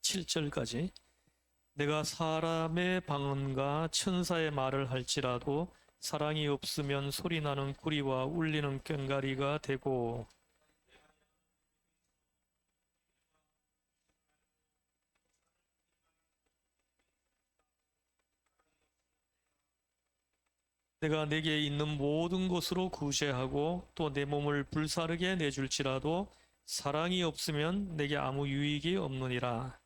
7절까지. 내가 사람의 방언과 천사의 말을 할지라도 사랑이 없으면 소리나는 구리와 울리는 꽹과리가 되고, 내가 내게 있는 모든 것으로 구제하고 또 내 몸을 불사르게 내줄지라도 사랑이 없으면 내게 아무 유익이 없느니라.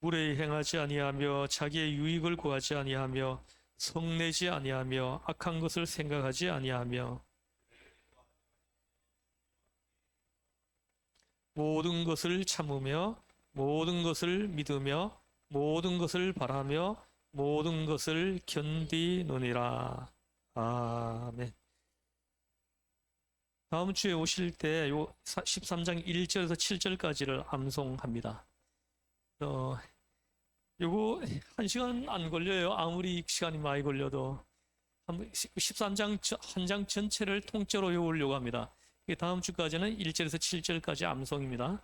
무례히 행하지 아니하며 자기의 유익을 구하지 아니하며 성내지 아니하며 악한 것을 생각하지 아니하며 모든 것을 참으며 모든 것을 믿으며 모든 것을 바라며 모든 것을 견디느니라. 아멘. 다음 주에 오실 때 요 13장 1절에서 7절까지를 암송합니다. 요거 1시간 안 걸려요. 아무리 시간이 많이 걸려도. 13장 한 장 전체를 통째로 외우려고 합니다. 다음 주까지는 1절에서 7절까지 암송입니다.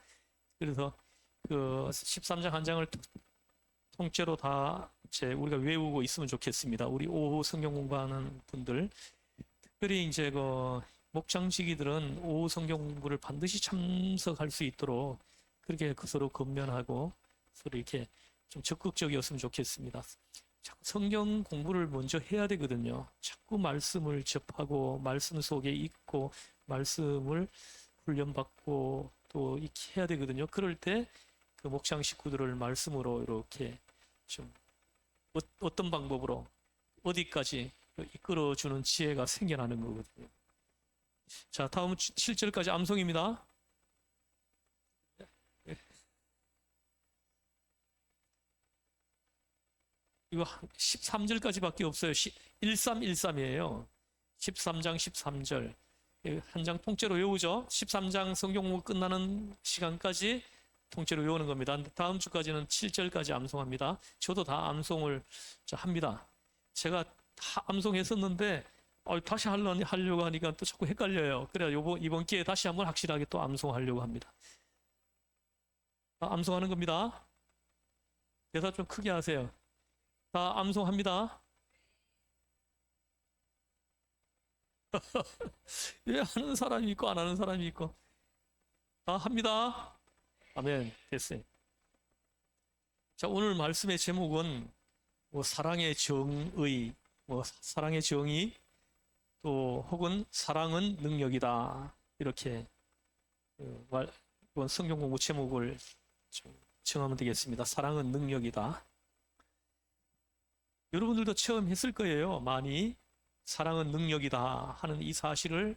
그래서 그 13장 한 장을 통째로 다 이제 우리가 외우고 있으면 좋겠습니다. 우리 오후 성경 공부하는 분들, 특별히 이제 그 목장지기들은 오후 성경 공부를 반드시 참석할 수 있도록 그렇게 서로 건면하고 서로 이렇게 좀 적극적이었으면 좋겠습니다. 성경 공부를 먼저 해야 되거든요. 자꾸 말씀을 접하고 말씀 속에 있고 말씀을 훈련받고 또 이렇게 해야 되거든요. 그럴 때 그 목장 식구들을 말씀으로 이렇게 좀 어떤 방법으로 어디까지 이끌어주는 지혜가 생겨나는 거거든요. 자, 다음 7절까지 암송입니다. 이거 13절까지밖에 없어요. 1313이에요. 13장 13절. 한 장 통째로 외우죠. 13장 성경 공부 끝나는 시간까지 통째로 외우는 겁니다. 다음 주까지는 7절까지 암송합니다. 저도 다 암송을 합니다. 제가 다 암송했었는데 다시 하려고 하니까 또 자꾸 헷갈려요. 그래야 이번 기회에 다시 한번 확실하게 또 암송하려고 합니다. 암송하는 겁니다. 대사 좀 크게 하세요. 다 암송합니다. 왜 하는 사람이 있고 안 하는 사람이 있고 다 합니다. 아멘. 됐어요. 자, 오늘 말씀의 제목은 뭐 사랑의 정의, 뭐 사랑의 정의, 또 혹은 사랑은 능력이다. 이렇게 이번 성경 공부 제목을 좀 정하면 되겠습니다. 사랑은 능력이다. 여러분들도 처음 했을 거예요. 많이 사랑은 능력이다 하는 이 사실을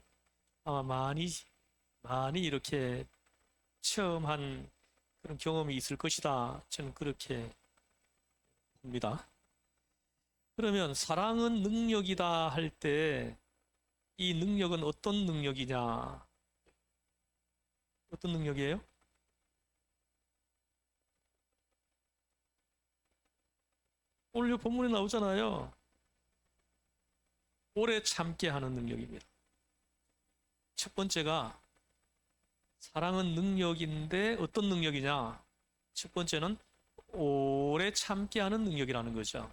아마 많이 이렇게 처음 한 그런 경험이 있을 것이다. 저는 그렇게 봅니다. 그러면 사랑은 능력이다 할 때 이 능력은 어떤 능력이냐? 어떤 능력이에요? 오늘 본문에 나오잖아요. 오래 참게 하는 능력입니다. 첫 번째가 사랑은 능력인데 어떤 능력이냐? 첫 번째는 오래 참게 하는 능력이라는 거죠.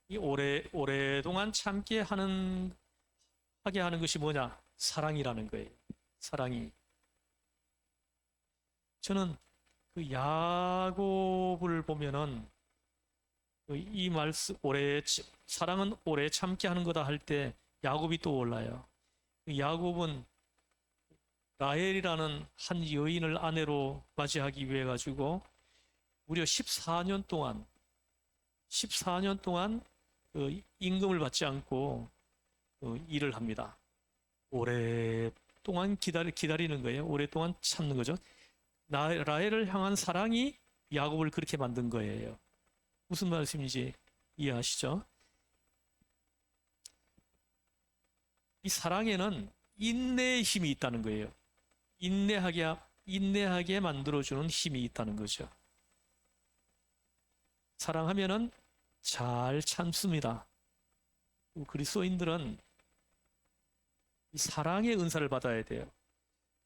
이 오랫동안 참게 하게 하는 것이 뭐냐? 사랑이라는 거예요. 사랑이. 저는 그 야곱을 보면은 이 말씀 사랑은 오래 참게 하는 거다 할 때 야곱이 떠올라요. 야곱은 라헬이라는 한 여인을 아내로 맞이하기 위해 가지고 무려 14년 동안 그 임금을 받지 않고 일을 합니다. 오랫동안 기다리는 거예요. 오랫동안 참는 거죠. 라헬을 향한 사랑이 야곱을 그렇게 만든 거예요. 무슨 말씀인지 이해하시죠? 이 사랑에는 인내의 힘이 있다는 거예요. 인내하게 만들어주는 힘이 있다는 거죠. 사랑하면은 잘 참습니다. 그리스도인들은 이 사랑의 은사를 받아야 돼요.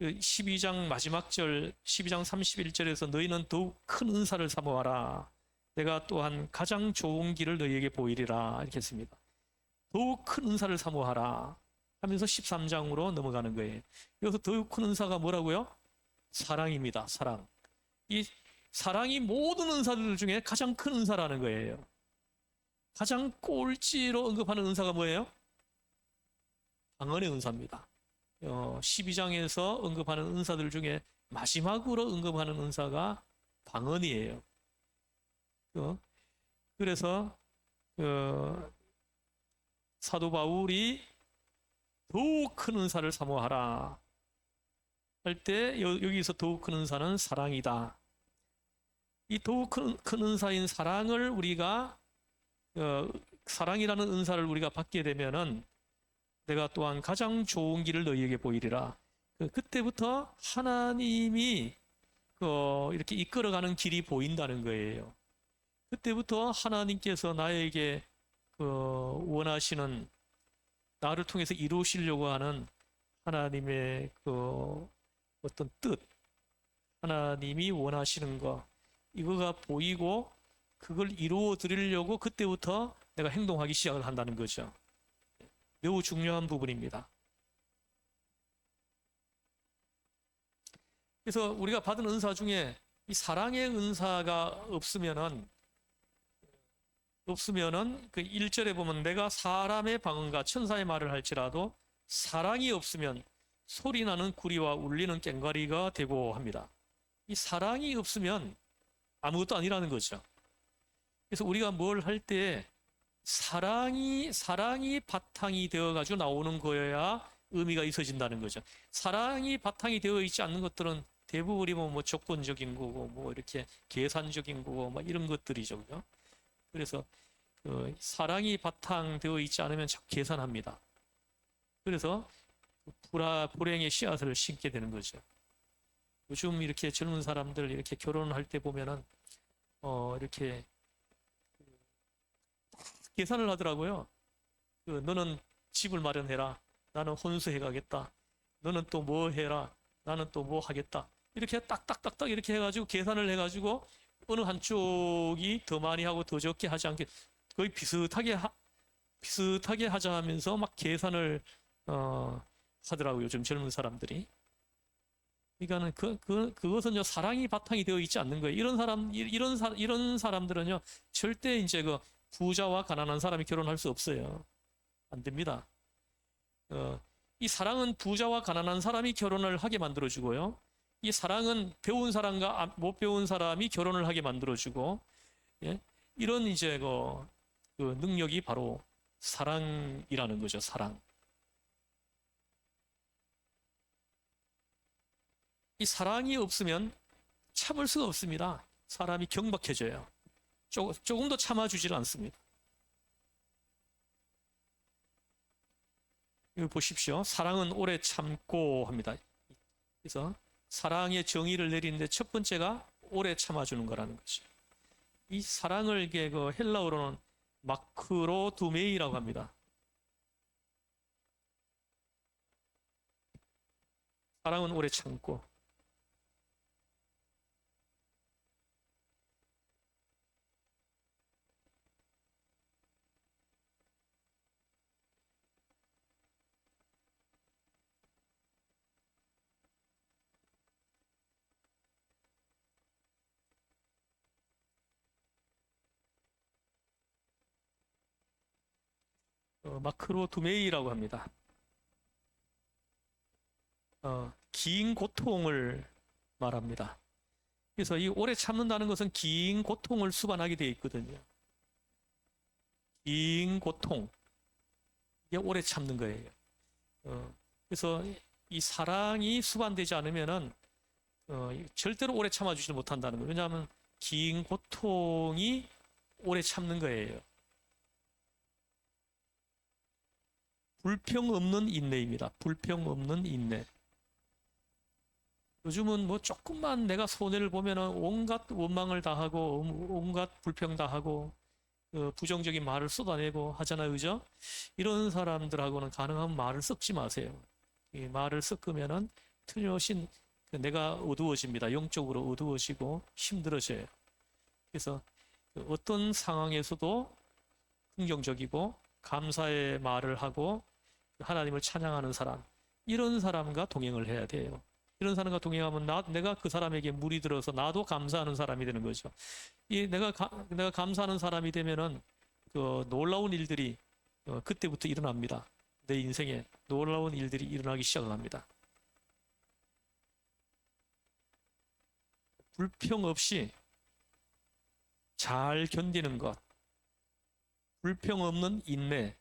12장 마지막 절, 12장 31절에서 너희는 더욱 큰 은사를 사모하라. 내가 또한 가장 좋은 길을 너희에게 보이리라. 이렇게 했습니다. 더욱 큰 은사를 사모하라 하면서 13장으로 넘어가는 거예요. 여기서 더욱 큰 은사가 뭐라고요? 사랑입니다. 사랑. 이 사랑이 모든 은사들 중에 가장 큰 은사라는 거예요. 가장 꼴찌로 언급하는 은사가 뭐예요? 방언의 은사입니다. 12장에서 언급하는 은사들 중에 마지막으로 언급하는 은사가 방언이에요. 그래서 사도 바울이 더욱 큰 은사를 사모하라 할 때 여기서 더욱 큰 은사는 사랑이다. 이 더욱 큰 은사인 사랑을 우리가 사랑이라는 은사를 우리가 받게 되면은 내가 또한 가장 좋은 길을 너희에게 보이리라. 그때부터 하나님이 이렇게 이끌어가는 길이 보인다는 거예요. 그때부터 하나님께서 나에게 원하시는, 나를 통해서 이루시려고 하는 하나님의 어떤 뜻, 하나님이 원하시는 거, 이거가 보이고 그걸 이루어 드리려고 그때부터 내가 행동하기 시작을 한다는 거죠. 매우 중요한 부분입니다. 그래서 우리가 받은 은사 중에 이 사랑의 은사가 없으면은 그 1절에 보면 내가 사람의 방언과 천사의 말을 할지라도 사랑이 없으면 소리나는 구리와 울리는 꽹과리가 되고 합니다. 이 사랑이 없으면 아무것도 아니라는 거죠. 그래서 우리가 뭘 할 때 사랑이 바탕이 되어 가지고 나오는 거여야 의미가 있어진다는 거죠. 사랑이 바탕이 되어 있지 않는 것들은 대부분이 뭐 조건적인 거고 뭐 이렇게 계산적인 거고 막 이런 것들이죠. 그죠? 그래서 사랑이 바탕되어 있지 않으면 자꾸 계산합니다. 그래서 불행의 씨앗을 심게 되는 거죠. 요즘 이렇게 젊은 사람들 이렇게 결혼할 때 보면은 이렇게 계산을 하더라고요. 너는 집을 마련해라. 나는 혼수해 가겠다. 너는 또 뭐 해라. 나는 또 뭐 하겠다. 이렇게 딱딱딱딱 이렇게 해가지고 계산을 해가지고 어느 한쪽이 더 많이 하고 더 적게 하지 않게 거의 비슷하게 하자 하면서 막 계산을 하더라고요. 요즘 젊은 사람들이. 그러니까는 그것은요 사랑이 바탕이 되어 있지 않는 거예요. 이런 사람들은요 절대 이제 부자와 가난한 사람이 결혼할 수 없어요. 안 됩니다. 이 사랑은 부자와 가난한 사람이 결혼을 하게 만들어주고요. 이 사랑은 배운 사람과 못 배운 사람이 결혼을 하게 만들어주고, 예? 이런 이제 그 능력이 바로 사랑이라는 거죠. 사랑. 이 사랑이 없으면 참을 수가 없습니다. 사람이 경박해져요. 조금도 참아주질 않습니다. 이거 보십시오. 사랑은 오래 참고 합니다. 그래서 사랑의 정의를 내리는데 첫 번째가 오래 참아주는 거라는 거죠. 이 사랑을 헬라어로는 마크로두메이라고 합니다. 사랑은 오래 참고. 마크로두메이라고 합니다. 긴 고통을 말합니다. 그래서 이 오래 참는다는 것은 긴 고통을 수반하게 되어 있거든요. 긴 고통, 이게 오래 참는 거예요. 그래서 이 사랑이 수반되지 않으면은 절대로 오래 참아주지 못한다는 거예요. 왜냐하면 긴 고통이 오래 참는 거예요. 불평 없는 인내입니다. 불평 없는 인내. 요즘은 뭐 조금만 내가 손해를 보면은 온갖 원망을 다 하고 온갖 불평 다 하고 부정적인 말을 쏟아내고 하잖아요. 그죠? 이런 사람들하고는 가능하면 말을 섞지 마세요. 이 말을 섞으면은 틀림없이 내가 어두워집니다. 영적으로 어두워지고 힘들어져요. 그래서 어떤 상황에서도 긍정적이고 감사의 말을 하고 하나님을 찬양하는 사람, 이런 사람과 동행을 해야 돼요. 이런 사람과 동행하면 내가 그 사람에게 물이 들어서 나도 감사하는 사람이 되는 거죠. 내가 감사하는 사람이 되면은 그 놀라운 일들이 그때부터 일어납니다. 내 인생에 놀라운 일들이 일어나기 시작을 합니다. 불평 없이 잘 견디는 것, 불평 없는 인내,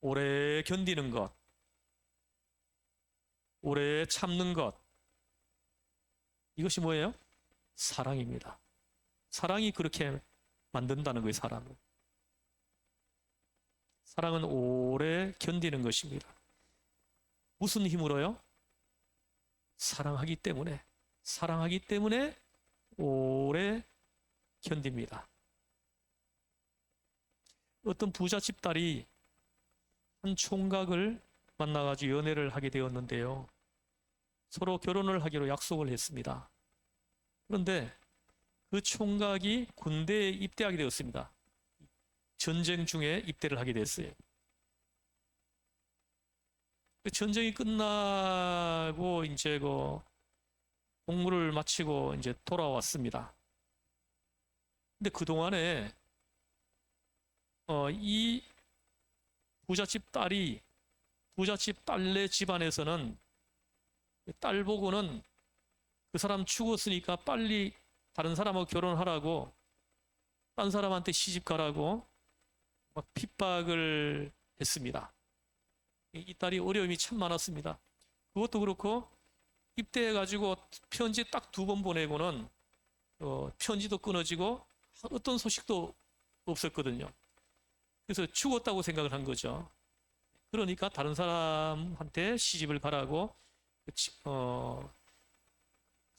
오래 견디는 것, 오래 참는 것, 이것이 뭐예요? 사랑입니다. 사랑이 그렇게 만든다는 거예요, 사람을. 사랑은 오래 견디는 것입니다. 무슨 힘으로요? 사랑하기 때문에 오래 견딥니다. 어떤 부잣집 딸이 한 총각을 만나가지고 연애를 하게 되었는데요. 서로 결혼을 하기로 약속을 했습니다. 그런데 그 총각이 군대에 입대하게 되었습니다. 전쟁 중에 입대를 하게 됐어요. 전쟁이 끝나고 이제 그 복무를 마치고 이제 돌아왔습니다. 근데 그동안에 이 부잣집 딸네 집안에서는 딸 보고는 그 사람 죽었으니까 빨리 다른 사람하고 결혼하라고, 딴 사람한테 시집 가라고 막 핍박을 했습니다. 이 딸이 어려움이 참 많았습니다. 그것도 그렇고 입대해가지고 편지 딱 2번 보내고는 편지도 끊어지고 어떤 소식도 없었거든요. 그래서 죽었다고 생각을 한 거죠. 그러니까 다른 사람한테 시집을 가라고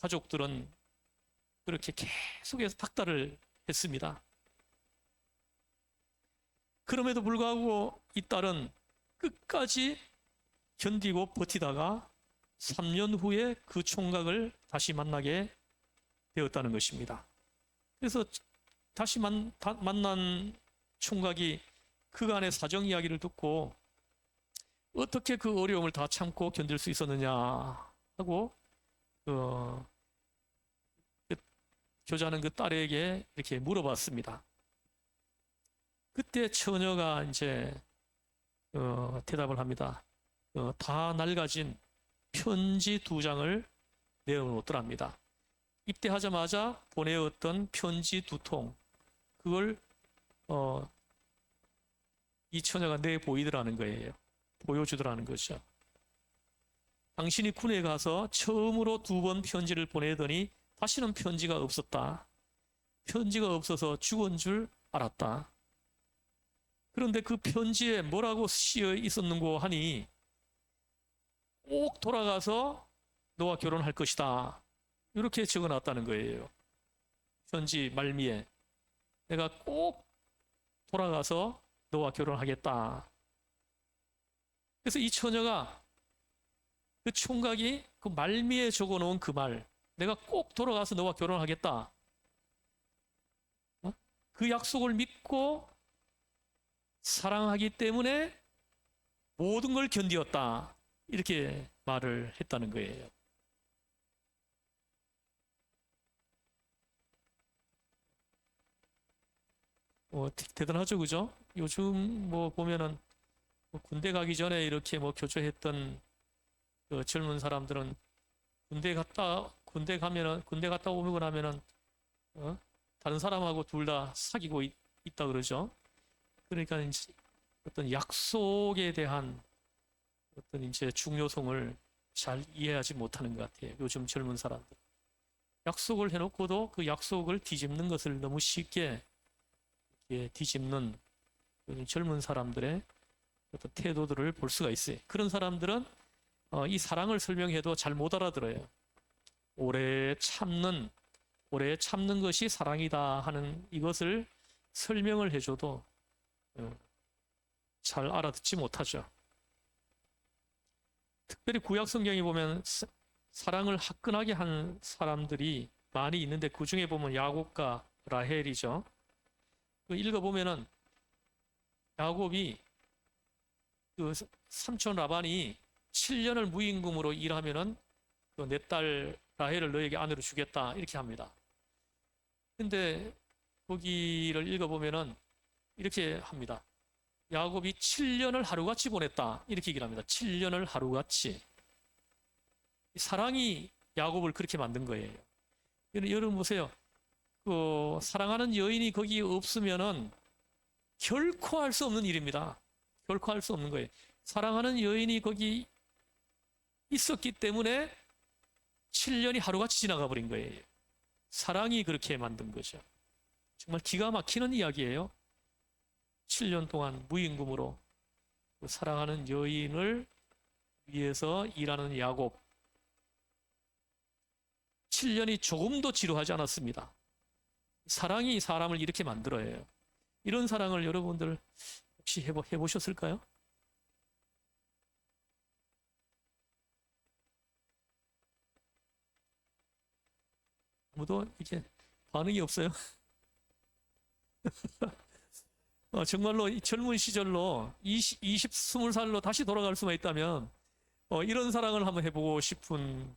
가족들은 그렇게 계속해서 닥달을 했습니다. 그럼에도 불구하고 이 딸은 끝까지 견디고 버티다가 3년 후에 그 총각을 다시 만나게 되었다는 것입니다. 그래서 다시 만난 총각이 그간의 사정 이야기를 듣고 어떻게 그 어려움을 다 참고 견딜 수 있었느냐 하고 교자는 그 딸에게 이렇게 물어봤습니다. 그때 처녀가 이제 대답을 합니다. 다 낡아진 편지 2장을 내어놓더랍니다. 입대하자마자 보내었던 편지 2통, 그걸 이 처녀가 내보이더라는 거예요. 보여주더라는 거죠. 당신이 군에 가서 처음으로 2번 편지를 보내더니 다시는 편지가 없었다. 편지가 없어서 죽은 줄 알았다. 그런데 그 편지에 뭐라고 쓰여 있었는고 하니 꼭 돌아가서 너와 결혼할 것이다. 이렇게 적어놨다는 거예요. 편지 말미에 내가 꼭 돌아가서 너와 결혼하겠다. 그래서 이 처녀가 그 총각이 그 말미에 적어놓은 그 말, 내가 꼭 돌아가서 너와 결혼하겠다. 그 약속을 믿고 사랑하기 때문에 모든 걸 견디었다. 이렇게 말을 했다는 거예요. 대단하죠, 그죠? 요즘 뭐 보면은 군대 가기 전에 이렇게 뭐 교조했던 그 젊은 사람들은 군대 갔다 오고 나면은 다른 사람하고 둘 다 사귀고 있다 그러죠. 그러니까 이제 어떤 약속에 대한 어떤 이제 중요성을 잘 이해하지 못하는 것 같아요. 요즘 젊은 사람들. 약속을 해놓고도 그 약속을 뒤집는 것을 너무 쉽게 뒤집는 젊은 사람들의 어떤 태도들을 볼 수가 있어요. 그런 사람들은 이 사랑을 설명해도 잘 못 알아들어요. 오래 참는 것이 사랑이다 하는 이것을 설명을 해줘도 잘 알아듣지 못하죠. 특별히 구약 성경에 보면 사랑을 화끈하게 한 사람들이 많이 있는데 그 중에 보면 야곱과 라헬이죠. 그 읽어보면은 야곱이 그 삼촌 라반이 7년을 무임금으로 일하면은 그 내 딸 라헬을 너에게 아내로 주겠다 이렇게 합니다. 근데 거기를 읽어보면은 이렇게 합니다. 야곱이 7년을 하루같이 보냈다 이렇게 얘기를 합니다. 7년을 하루같이. 사랑이 야곱을 그렇게 만든 거예요. 여러분 보세요. 그 사랑하는 여인이 거기 없으면은 결코 할 수 없는 일입니다. 결코 할 수 없는 거예요. 사랑하는 여인이 거기 있었기 때문에 7년이 하루같이 지나가 버린 거예요. 사랑이 그렇게 만든 거죠. 정말 기가 막히는 이야기예요. 7년 동안 무임금으로 그 사랑하는 여인을 위해서 일하는 야곱. 7년이 조금도 지루하지 않았습니다. 사랑이 사람을 이렇게 만들어요. 이런 사랑을 여러분들 혹시 해보셨을까요? 아무도 이렇게 반응이 없어요. 정말로 이 젊은 시절로 20, 20살로 다시 돌아갈 수만 있다면 이런 사랑을 한번 해보고 싶은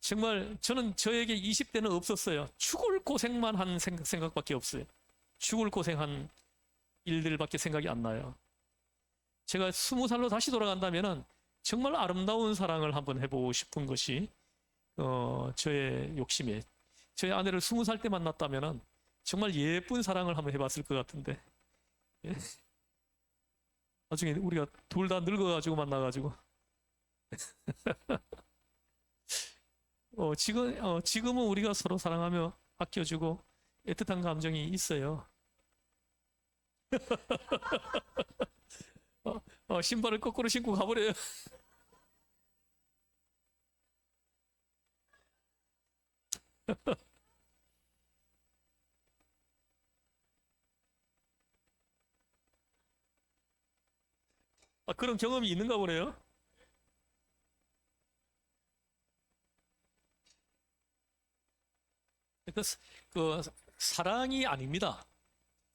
정말 저는 저에게 20대는 없었어요. 죽을 고생만 한 생각밖에 없어요. 죽을 고생한 일들밖에 생각이 안 나요. 제가 20살로 다시 돌아간다면은 정말 아름다운 사랑을 한번 해보고 싶은 것이 저의 욕심이에요. 저희 아내를 20살 때 만났다면은 정말 예쁜 사랑을 한번 해봤을 것 같은데 예? 나중에 우리가 둘 다 늙어가지고 만나가지고 지금은 우리가 서로 사랑하며 아껴주고 애틋한 감정이 있어요. 신발을 거꾸로 신고 가버려요. 그런 경험이 있는가 보네요. 그, 그 사랑이 아닙니다.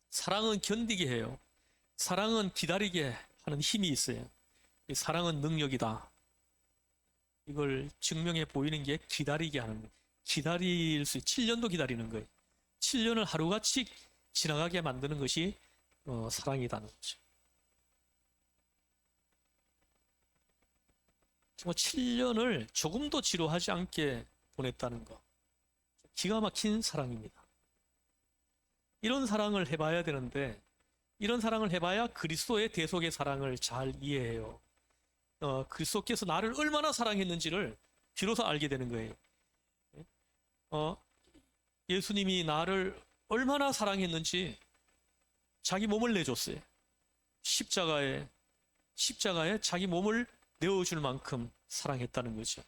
사랑은 견디게 해요. 사랑은 기다리게 하는 힘이 있어요. 사랑은 능력이다. 이걸 증명해 보이는 게 기다리게 하는 거예요. 기다릴 수, 7년도 기다리는 거예요. 7년을 하루같이 지나가게 만드는 것이 사랑이라는 거죠. 정말 7년을 조금도 지루하지 않게 보냈다는 거. 기가 막힌 사랑입니다. 이런 사랑을 해봐야 되는데, 이런 사랑을 해봐야 그리스도의 대속의 사랑을 잘 이해해요. 그리스도께서 나를 얼마나 사랑했는지를 비로소 알게 되는 거예요. 예수님이 나를 얼마나 사랑했는지 자기 몸을 내줬어요. 십자가에 자기 몸을 내어줄 만큼 사랑했다는 거죠.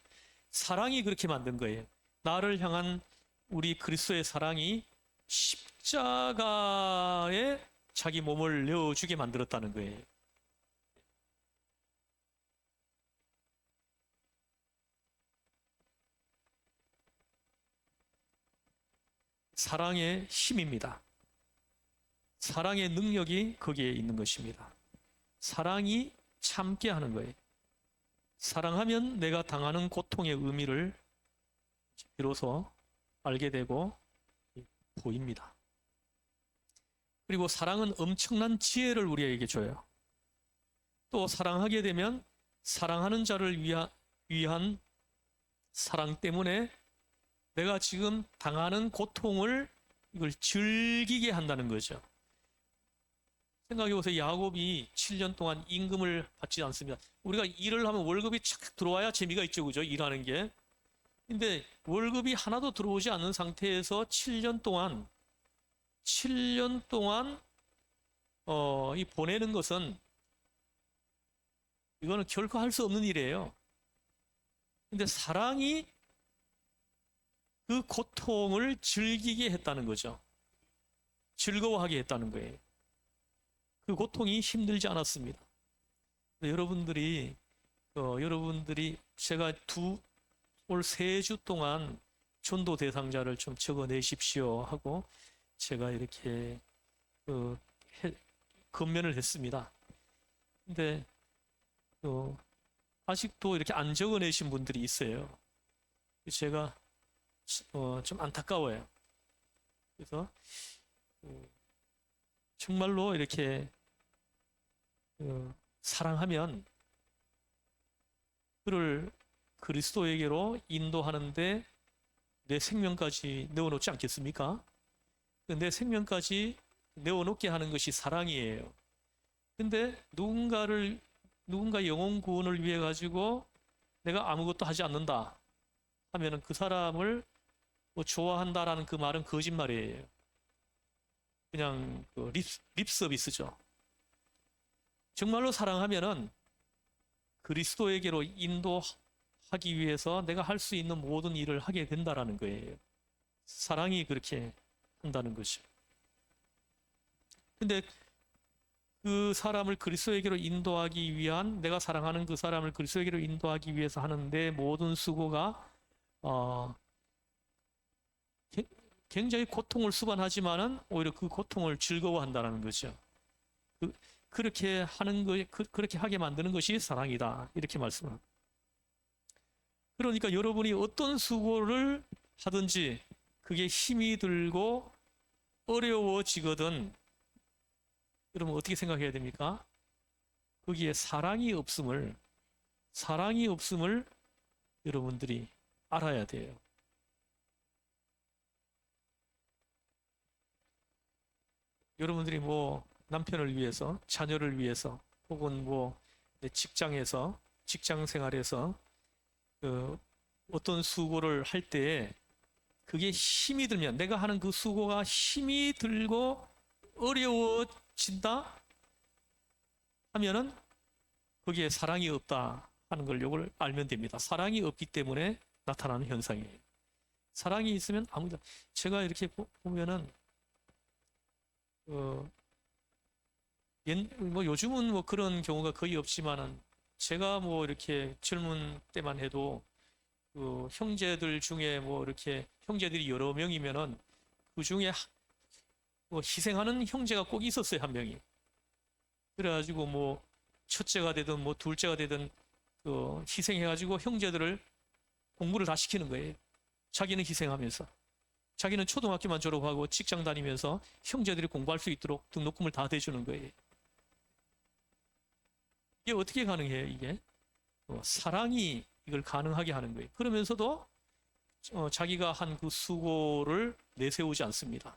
사랑이 그렇게 만든 거예요. 나를 향한 우리 그리스도의 사랑이 십자가에 자기 몸을 내어주게 만들었다는 거예요. 사랑의 힘입니다. 사랑의 능력이 거기에 있는 것입니다. 사랑이 참게 하는 거예요. 사랑하면 내가 당하는 고통의 의미를 비로소 알게 되고 보입니다. 그리고 사랑은 엄청난 지혜를 우리에게 줘요. 또 사랑하게 되면 사랑하는 자를 위한 사랑 때문에 내가 지금 당하는 고통을 이걸 즐기게 한다는 거죠. 생각해 보세요. 야곱이 7년 동안 임금을 받지 않습니다. 우리가 일을 하면 월급이 착 들어와야 재미가 있죠. 그죠? 일하는 게. 근데 월급이 하나도 들어오지 않는 상태에서 7년 동안 이 보내는 것은 이거는 결코 할 수 없는 일이에요. 근데 사랑이 그 고통을 즐기게 했다는 거죠. 즐거워하게 했다는 거예요. 그 고통이 힘들지 않았습니다. 여러분들이 제가 올 3주 동안 전도 대상자를 좀 적어내십시오 하고 제가 이렇게 그 건면을 했습니다. 근데 아직도 이렇게 안 적어내신 분들이 있어요. 제가 좀 안타까워요. 그래서 정말로 이렇게 사랑하면 그를 그리스도에게로 인도하는데 내 생명까지 내어놓지 않겠습니까? 내 생명까지 내어놓게 하는 것이 사랑이에요. 근데 누군가 영혼 구원을 위해 가지고 내가 아무것도 하지 않는다 하면은 그 사람을 뭐 좋아한다라는 그 말은 거짓말이에요. 그냥 립 서비스죠. 정말로 사랑하면은 그리스도에게로 인도하기 위해서 내가 할 수 있는 모든 일을 하게 된다라는 거예요. 사랑이 그렇게 한다는 거죠. 근데 그 사람을 그리스도에게로 인도하기 위한, 내가 사랑하는 그 사람을 그리스도에게로 인도하기 위해서 하는데 모든 수고가 굉장히 고통을 수반하지만은 오히려 그 고통을 즐거워한다는 거죠. 그렇게 하는 거, 그렇게 하게 만드는 것이 사랑이다. 이렇게 말씀합니다. 그러니까 여러분이 어떤 수고를 하든지 그게 힘이 들고 어려워지거든. 여러분 어떻게 생각해야 됩니까? 거기에 사랑이 없음을 여러분들이 알아야 돼요. 여러분들이 뭐 남편을 위해서, 자녀를 위해서, 혹은 뭐 직장에서, 직장 생활에서 어떤 수고를 할 때에 그게 힘이 들면, 내가 하는 그 수고가 힘이 들고 어려워진다 하면은 거기에 사랑이 없다 하는 걸 요걸 알면 됩니다. 사랑이 없기 때문에 나타나는 현상이에요. 사랑이 있으면 아무도, 제가 이렇게 보면은 뭐 요즘은 뭐 그런 경우가 거의 없지만은 제가 뭐 이렇게 젊은 때만 해도 그 형제들 중에 뭐 이렇게 형제들이 여러 명이면은 그 중에 뭐 희생하는 형제가 꼭 있었어요, 한 명이. 그래가지고 뭐 첫째가 되든 뭐 둘째가 되든 희생해가지고 형제들을 공부를 다 시키는 거예요. 자기는 희생하면서. 자기는 초등학교만 졸업하고 직장 다니면서 형제들이 공부할 수 있도록 등록금을 다 대주는 거예요. 이게 어떻게 가능해요, 이게? 사랑이 이걸 가능하게 하는 거예요. 그러면서도 자기가 한 그 수고를 내세우지 않습니다.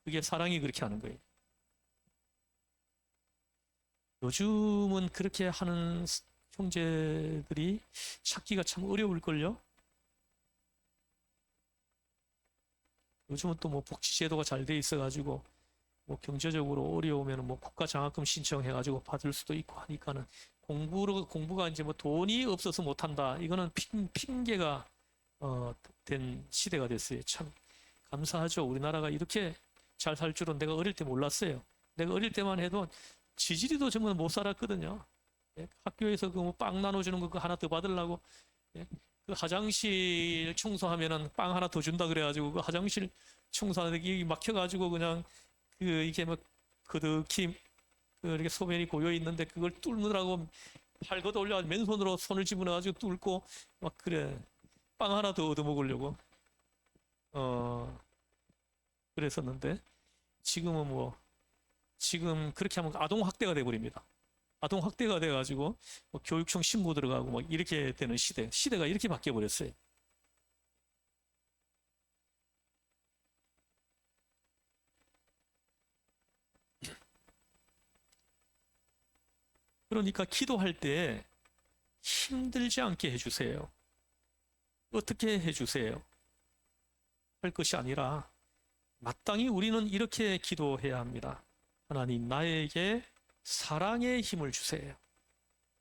그게 사랑이 그렇게 하는 거예요. 요즘은 그렇게 하는 형제들이 찾기가 참 어려울걸요? 요즘은 또 뭐 복지제도가 잘 돼 있어가지고 뭐 경제적으로 어려우면 뭐 국가 장학금 신청해가지고 받을 수도 있고 하니까는 공부가 이제 뭐 돈이 없어서 못한다. 이거는 핑계가 된 시대가 됐어요. 참 감사하죠. 우리나라가 이렇게 잘 살 줄은 내가 어릴 때 몰랐어요. 내가 어릴 때만 해도 지지리도 전부 못 살았거든요. 예? 학교에서 그 뭐 빵 나눠주는 거 하나 더 받으려고 예? 그 화장실 청소하면은 빵 하나 더 준다 그래가지고 그 화장실 청소하기 막혀가지고 그냥 이게 막 그득히 이렇게 소변이 고여 있는데 그걸 뚫느라고 팔 걷어 올려 맨손으로 손을 집어넣어가지고 뚫고 막 그래 빵 하나 더 얻어 먹으려고 그랬었는데 지금은 지금 그렇게 하면 아동 학대가 돼 버립니다. 아동 학대가 돼가지고 뭐 교육청 신고 들어가고 막 이렇게 되는 시대가 이렇게 바뀌어 버렸어요. 그러니까 기도할 때 힘들지 않게 해주세요. 어떻게 해주세요? 할 것이 아니라 마땅히 우리는 이렇게 기도해야 합니다. 하나님, 나에게 사랑의 힘을 주세요.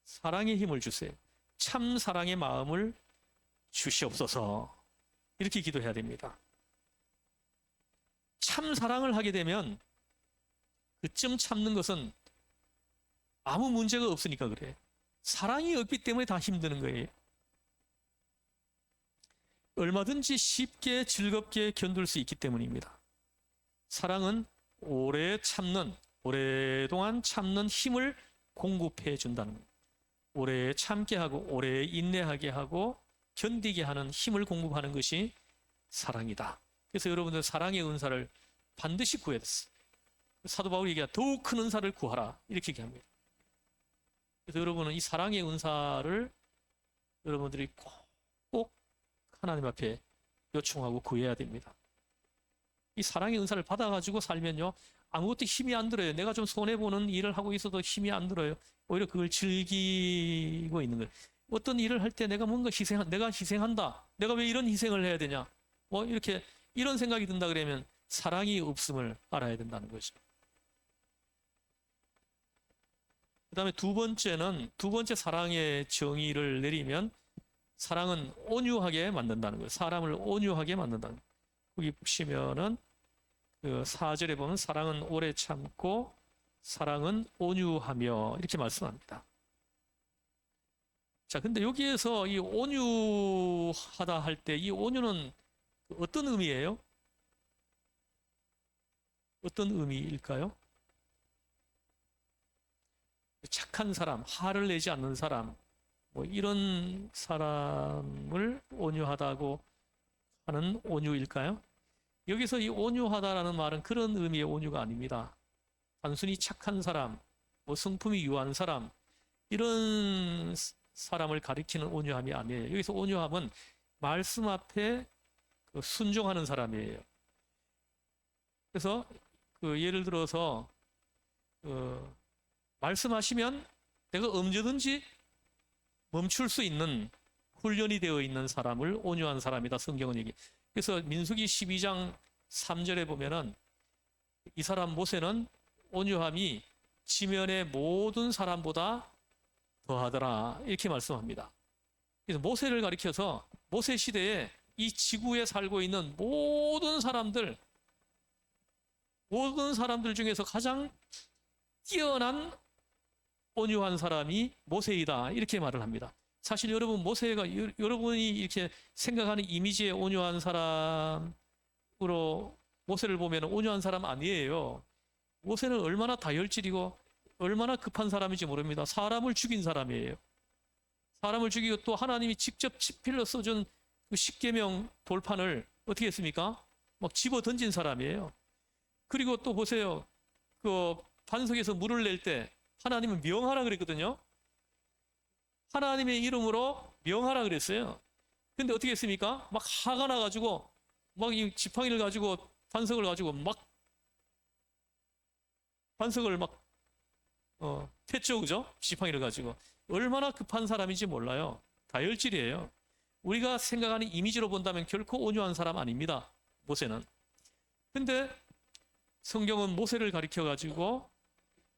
사랑의 힘을 주세요. 참 사랑의 마음을 주시옵소서. 이렇게 기도해야 됩니다. 참 사랑을 하게 되면 그쯤 참는 것은 아무 문제가 없으니까 그래요. 사랑이 없기 때문에 다 힘드는 거예요. 얼마든지 쉽게 즐겁게 견딜 수 있기 때문입니다. 사랑은 오랫동안 참는 힘을 공급해 준다는 거예요. 오래 참게 하고 오래 인내하게 하고 견디게 하는 힘을 공급하는 것이 사랑이다. 그래서 여러분들 사랑의 은사를 반드시 구해야 됐어요. 사도 바울이 얘기하 더욱 큰 은사를 구하라 이렇게 얘기합니다. 그래서 여러분은 이 사랑의 은사를 여러분들이 꼭 하나님 앞에 요청하고 구해야 됩니다. 이 사랑의 은사를 받아가지고 살면요 아무것도 힘이 안 들어요. 내가 좀 손해보는 일을 하고 있어도 힘이 안 들어요. 오히려 그걸 즐기고 있는 거예요. 어떤 일을 할 때 내가 뭔가 내가 희생한다. 내가 왜 이런 희생을 해야 되냐? 뭐 이렇게 이런 생각이 든다 그러면 사랑이 없음을 알아야 된다는 거죠. 그 다음에 두 번째 사랑의 정의를 내리면 사랑은 온유하게 만든다는 거예요. 사람을 온유하게 만든다는 거예요. 거기 보시면은 그 4절에 보면 사랑은 오래 참고 사랑은 온유하며 이렇게 말씀합니다. 자, 근데 여기에서 이 온유하다 할 때 이 온유는 어떤 의미예요? 어떤 의미일까요? 착한 사람, 화를 내지 않는 사람, 뭐 이런 사람을 온유하다고 하는 온유일까요? 여기서 이 온유하다라는 말은 그런 의미의 온유가 아닙니다. 단순히 착한 사람, 뭐 성품이 유한 사람, 이런 사람을 가리키는 온유함이 아니에요. 여기서 온유함은 말씀 앞에 순종하는 사람이에요. 그래서 예를 들어서 말씀하시면 내가 언제든지 멈출 수 있는 훈련이 되어 있는 사람을 온유한 사람이다. 성경은 얘기. 그래서 민수기 12장 3절에 보면은 이 사람 모세는 온유함이 지면의 모든 사람보다 더하더라 이렇게 말씀합니다. 그래서 모세를 가리켜서 모세 시대에 이 지구에 살고 있는 모든 사람들 중에서 가장 뛰어난 온유한 사람이 모세이다 이렇게 말을 합니다. 사실 여러분 여러분이 이렇게 생각하는 이미지의 온유한 사람으로 모세를 보면 온유한 사람 아니에요. 모세는 얼마나 다혈질이고 얼마나 급한 사람인지 모릅니다. 사람을 죽인 사람이에요. 사람을 죽이고 또 하나님이 직접 치필로 써준 그 십계명 돌판을 어떻게 했습니까? 막 집어 던진 사람이에요. 그리고 또 보세요. 그 반석에서 물을 낼 때 하나님은 명하라 그랬거든요. 하나님의 이름으로 명하라 그랬어요. 근데 어떻게 했습니까? 막 화가 나가지고 막 이 지팡이를 가지고 반석을 가지고 막 반석을 막 팼죠, 그죠? 지팡이를 가지고 얼마나 급한 사람인지 몰라요. 다혈질이에요. 우리가 생각하는 이미지로 본다면 결코 온유한 사람 아닙니다. 모세는. 근데 성경은 모세를 가리켜 가지고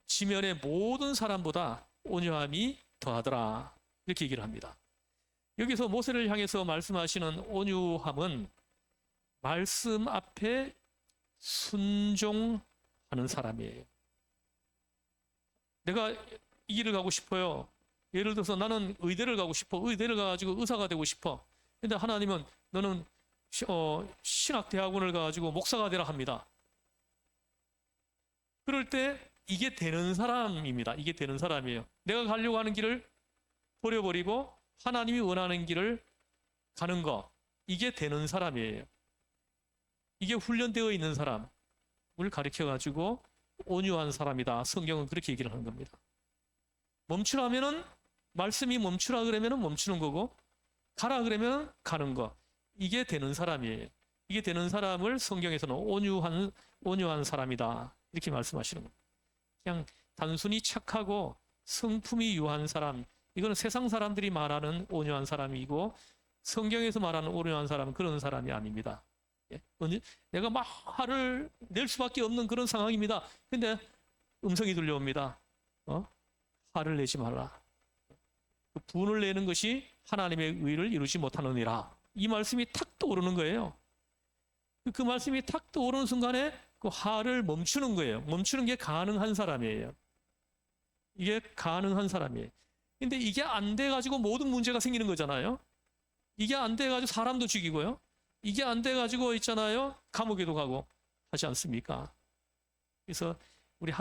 지면의 모든 사람보다 온유함이 더하더라 이렇게 얘기를 합니다. 여기서 모세를 향해서 말씀하시는 온유함은 말씀 앞에 순종하는 사람이에요. 내가 이 길을 가고 싶어요. 예를 들어서 나는 의대를 가고 싶어. 의대를 가가지고 의사가 되고 싶어. 근데 하나님은 너는 신학대학원을 가가지고 목사가 되라 합니다. 그럴 때 이게 되는 사람입니다. 이게 되는 사람이에요. 내가 가려고 하는 길을 버려버리고 하나님이 원하는 길을 가는 거, 이게 되는 사람이에요. 이게 훈련되어 있는 사람을 가리켜가지고 온유한 사람이다. 성경은 그렇게 얘기를 하는 겁니다. 멈추라면은 말씀이 멈추라 그러면은 멈추는 거고 가라 그러면 가는 거. 이게 되는 사람이에요. 이게 되는 사람을 성경에서는 온유한 사람이다. 이렇게 말씀하시는 겁니다. 그냥 단순히 착하고 성품이 유한 사람, 이거는 세상 사람들이 말하는 온유한 사람이고 성경에서 말하는 온유한 사람은 그런 사람이 아닙니다. 내가 막 화를 낼 수밖에 없는 그런 상황입니다. 근데 음성이 들려옵니다. 화를 내지 말라. 그 분을 내는 것이 하나님의 의를 이루지 못하느니라. 이 말씀이 탁 떠오르는 거예요. 그 말씀이 탁 떠오르는 순간에 그 화를 멈추는 거예요. 멈추는 게 가능한 사람이에요. 이게 가능한 사람이에요. 근데 이게 안 돼가지고 모든 문제가 생기는 거잖아요. 이게 안 돼가지고 사람도 죽이고요. 이게 안 돼가지고 있잖아요. 감옥에도 가고 하지 않습니까? 그래서 우리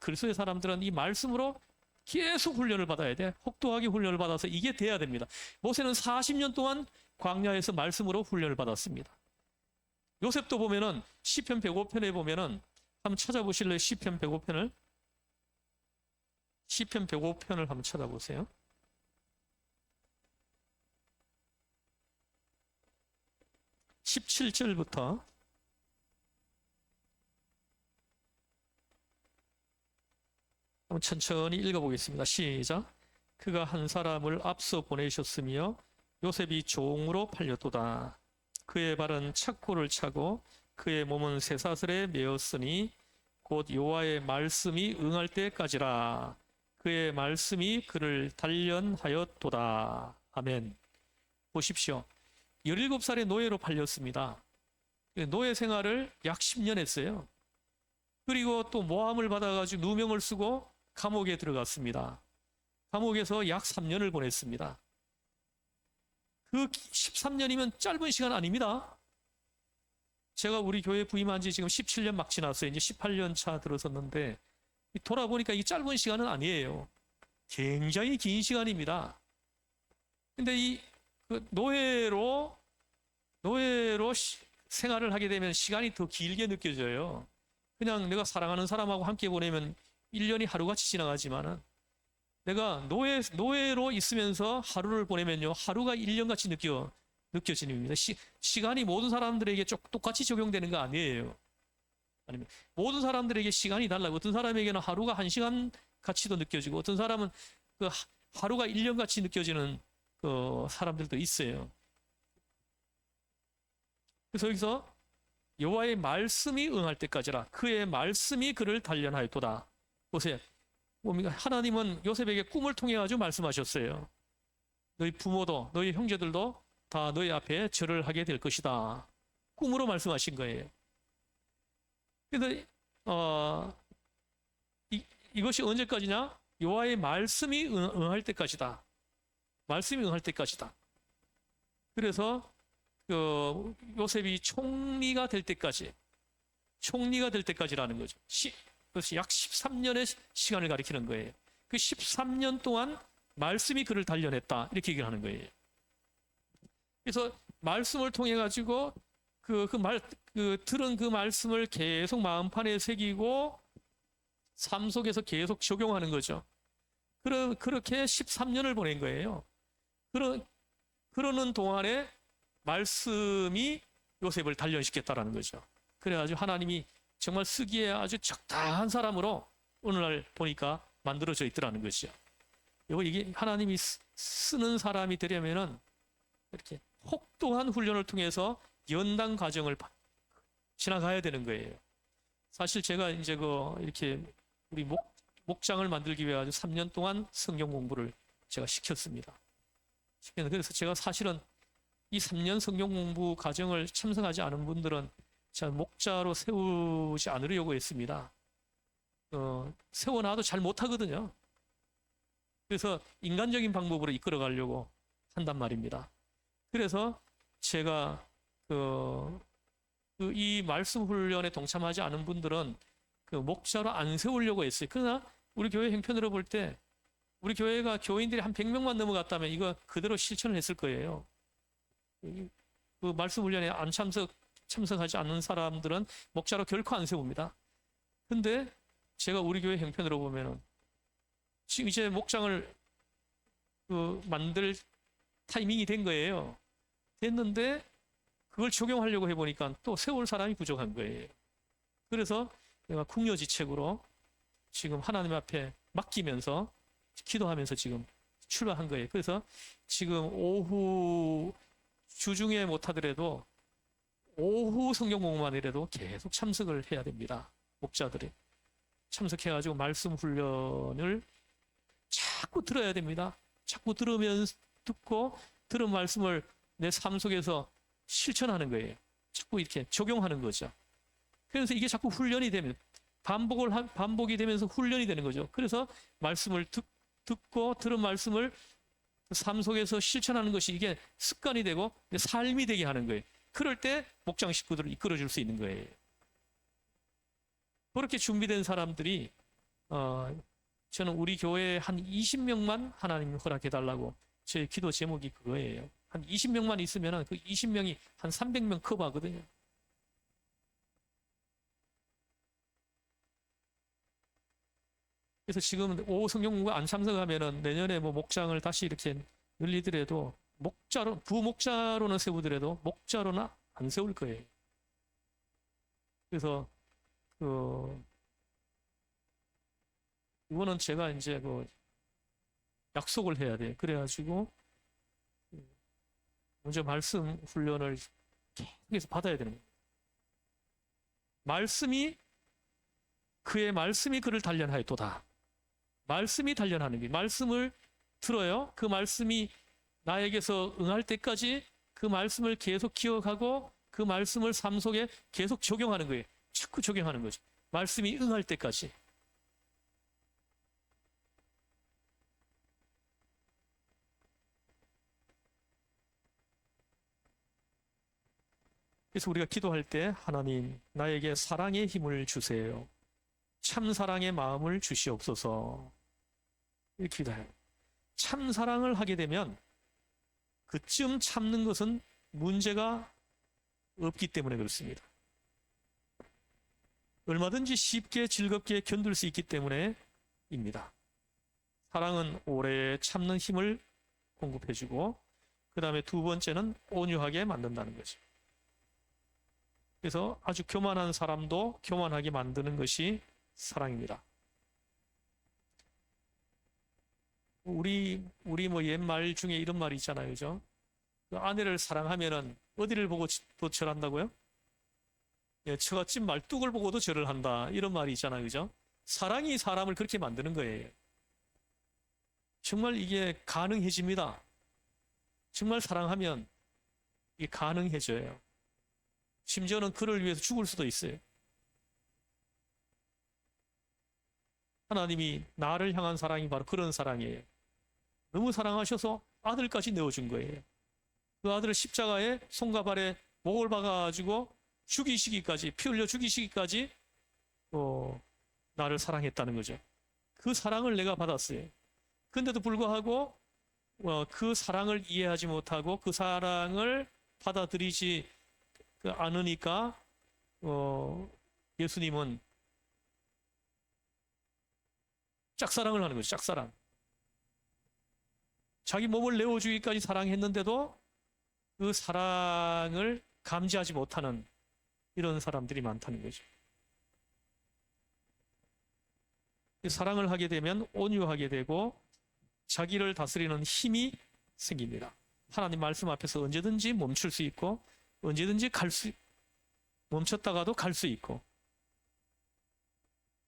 그리스도의 사람들은 이 말씀으로 계속 훈련을 받아야 돼. 혹독하게 훈련을 받아서 이게 돼야 됩니다. 모세는 40년 동안 광야에서 말씀으로 훈련을 받았습니다. 요셉도 보면은 시편 105편에 보면은 한번 찾아보실래요? 시편 105편을. 시편 105편을 한번 찾아보세요. (17절부터) 한번 천천히 읽어보겠습니다. 시작. 그가 한 사람을 앞서 보내셨으며 요셉이 종으로 팔렸도다. 그의 발은 착고를 차고 그의 몸은 쇠사슬에 매었으니 곧 여호와의 말씀이 응할 때까지라. 그의 말씀이 그를 단련하였도다. 아멘. 보십시오. 17살의 노예로 팔렸습니다. 노예 생활을 약 10년 했어요. 그리고 또 모함을 받아가지고 누명을 쓰고 감옥에 들어갔습니다. 감옥에서 약 3년을 보냈습니다. 그 13년이면 짧은 시간 아닙니다. 제가 우리 교회 부임한 지 지금 17년 막 지났어요. 이제 18년 차 들어섰는데 돌아보니까 이 짧은 시간은 아니에요. 굉장히 긴 시간입니다. 근데 그 노예로 생활을 하게 되면 시간이 더 길게 느껴져요. 그냥 내가 사랑하는 사람하고 함께 보내면 1년이 하루같이 지나가지만은 내가 노예로 있으면서 하루를 보내면요, 하루가 1년같이 느껴지는 겁니다. 시간이 모든 사람들에게 똑같이 적용되는 거 아니에요. 아니면 모든 사람들에게 시간이 달라요. 어떤 사람에게는 하루가 1시간 같이도 느껴지고, 어떤 사람은 그 하루가 1년같이 느껴지는 그 사람들도 있어요. 그래서 여기서 여호와의 말씀이 응할 때까지라. 그의 말씀이 그를 단련하였도다. 보세요. 하나님은 요셉에게 꿈을 통해 가지고 말씀하셨어요. 너희 부모도 너희 형제들도 다 너희 앞에 절을 하게 될 것이다. 꿈으로 말씀하신 거예요. 그래서 이것이 언제까지냐? 여호와의 말씀이 응할 때까지다. 말씀이 응할 때까지다. 그래서 요셉이 총리가 될 때까지라는 거죠. 그래서 약 13년의 시간을 가리키는 거예요. 그 13년 동안 말씀이 그를 단련했다. 이렇게 얘기를 하는 거예요. 그래서 말씀을 통해 가지고 들은 그 말씀을 계속 마음판에 새기고 삶 속에서 계속 적용하는 거죠. 그렇게 13년을 보낸 거예요. 그러는 동안에 말씀이 요셉을 단련시켰다라는 거죠. 그래가지고 하나님이 정말 쓰기에 아주 적당한 사람으로 오늘날 보니까 만들어져 있더라는 것이죠. 이게 하나님이 쓰는 사람이 되려면은 이렇게 혹독한 훈련을 통해서 연단 과정을 지나가야 되는 거예요. 사실 제가 이제 이렇게 우리 목장을 만들기 위해 아주 3년 동안 성경 공부를 제가 시켰습니다. 그래서 제가 사실은 이 3년 성경 공부 과정을 참석하지 않은 분들은 제가 목자로 세우지 않으려고 했습니다. 세워놔도 잘 못하거든요. 그래서 인간적인 방법으로 이끌어 가려고 한단 말입니다. 그래서 제가 이 말씀 훈련에 동참하지 않은 분들은 목자로 안 세우려고 했어요. 그러나 우리 교회 형편으로 볼 때 우리 교회가 교인들이 한 100명만 넘어갔다면 이거 그대로 실천을 했을 거예요. 그 말씀 훈련에 안 참석하지 않는 사람들은 목자로 결코 안 세웁니다. 근데 제가 우리 교회 형편으로 보면은 지금 이제 목장을 만들 타이밍이 된 거예요. 됐는데 그걸 적용하려고 해보니까 또 세울 사람이 부족한 거예요. 그래서 내가 궁여지책으로 지금 하나님 앞에 맡기면서 기도하면서 지금 출발한 거예요. 그래서 지금 오후 주중에 못하더라도 오후 성경 공부만이라도 계속 참석을 해야 됩니다. 목자들이 참석해가지고 말씀 훈련을 자꾸 들어야 됩니다. 자꾸 듣고 들은 말씀을 내 삶 속에서 실천하는 거예요. 자꾸 이렇게 적용하는 거죠. 그래서 이게 자꾸 훈련이 되면 반복이 되면서 훈련이 되는 거죠. 그래서 말씀을 듣고 들은 말씀을 삶 속에서 실천하는 것이 이게 습관이 되고 삶이 되게 하는 거예요. 그럴 때 목장 식구들을 이끌어줄 수 있는 거예요. 그렇게 준비된 사람들이 저는 우리 교회에 한 20명만 하나님 허락해달라고 제 기도 제목이 그거예요. 한 20명만 있으면 그 20명이 한 300명 커버하거든요. 그래서 지금 오후 성경 공부 안 참석하면은 내년에 뭐 목장을 다시 이렇게 늘리더라도 목자로, 부목자로는 세우더라도 목자로는 안 세울 거예요. 그래서 이거는 제가 이제 약속을 해야 돼요. 그래가지고 먼저 말씀 훈련을 계속해서 받아야 되는 거예요. 그의 말씀이 그를 단련하였도다. 말씀이 단련하는 게, 말씀을 들어요. 그 말씀이 나에게서 응할 때까지 그 말씀을 계속 기억하고 그 말씀을 삶 속에 계속 적용하는 거예요. 자꾸 적용하는 거죠. 말씀이 응할 때까지. 그래서 우리가 기도할 때 하나님 나에게 사랑의 힘을 주세요. 참 사랑의 마음을 주시옵소서. 이렇게 기도해요. 참 사랑을 하게 되면 그쯤 참는 것은 문제가 없기 때문에 그렇습니다. 얼마든지 쉽게 즐겁게 견딜 수 있기 때문에입니다. 사랑은 오래 참는 힘을 공급해주고 그 다음에 두 번째는 온유하게 만든다는 거죠. 그래서 아주 교만한 사람도 교만하게 만드는 것이 사랑입니다. 우리 뭐 옛말 중에 이런 말이 있잖아요, 그죠? 그 아내를 사랑하면은 어디를 보고 또 절한다고요? 예, 처갓집 말뚝을 보고도 절을 한다. 이런 말이 있잖아요, 그죠? 사랑이 사람을 그렇게 만드는 거예요. 정말 이게 가능해집니다. 정말 사랑하면 이게 가능해져요. 심지어는 그를 위해서 죽을 수도 있어요. 하나님이 나를 향한 사랑이 바로 그런 사랑이에요. 너무 사랑하셔서 아들까지 내어준 거예요. 그 아들을 십자가에 손과 발에 목을 박아가지고 죽이시기까지, 피 흘려 죽이시기까지 나를 사랑했다는 거죠. 그 사랑을 내가 받았어요. 근데도 불구하고 그 사랑을 이해하지 못하고 그 사랑을 받아들이지 않으니까 예수님은 짝사랑을 하는 거죠. 짝사랑. 자기 몸을 내어주기까지 사랑했는데도 그 사랑을 감지하지 못하는 이런 사람들이 많다는 거죠. 사랑을 하게 되면 온유하게 되고 자기를 다스리는 힘이 생깁니다. 하나님 말씀 앞에서 언제든지 멈출 수 있고 언제든지 멈췄다가도 갈 수 있고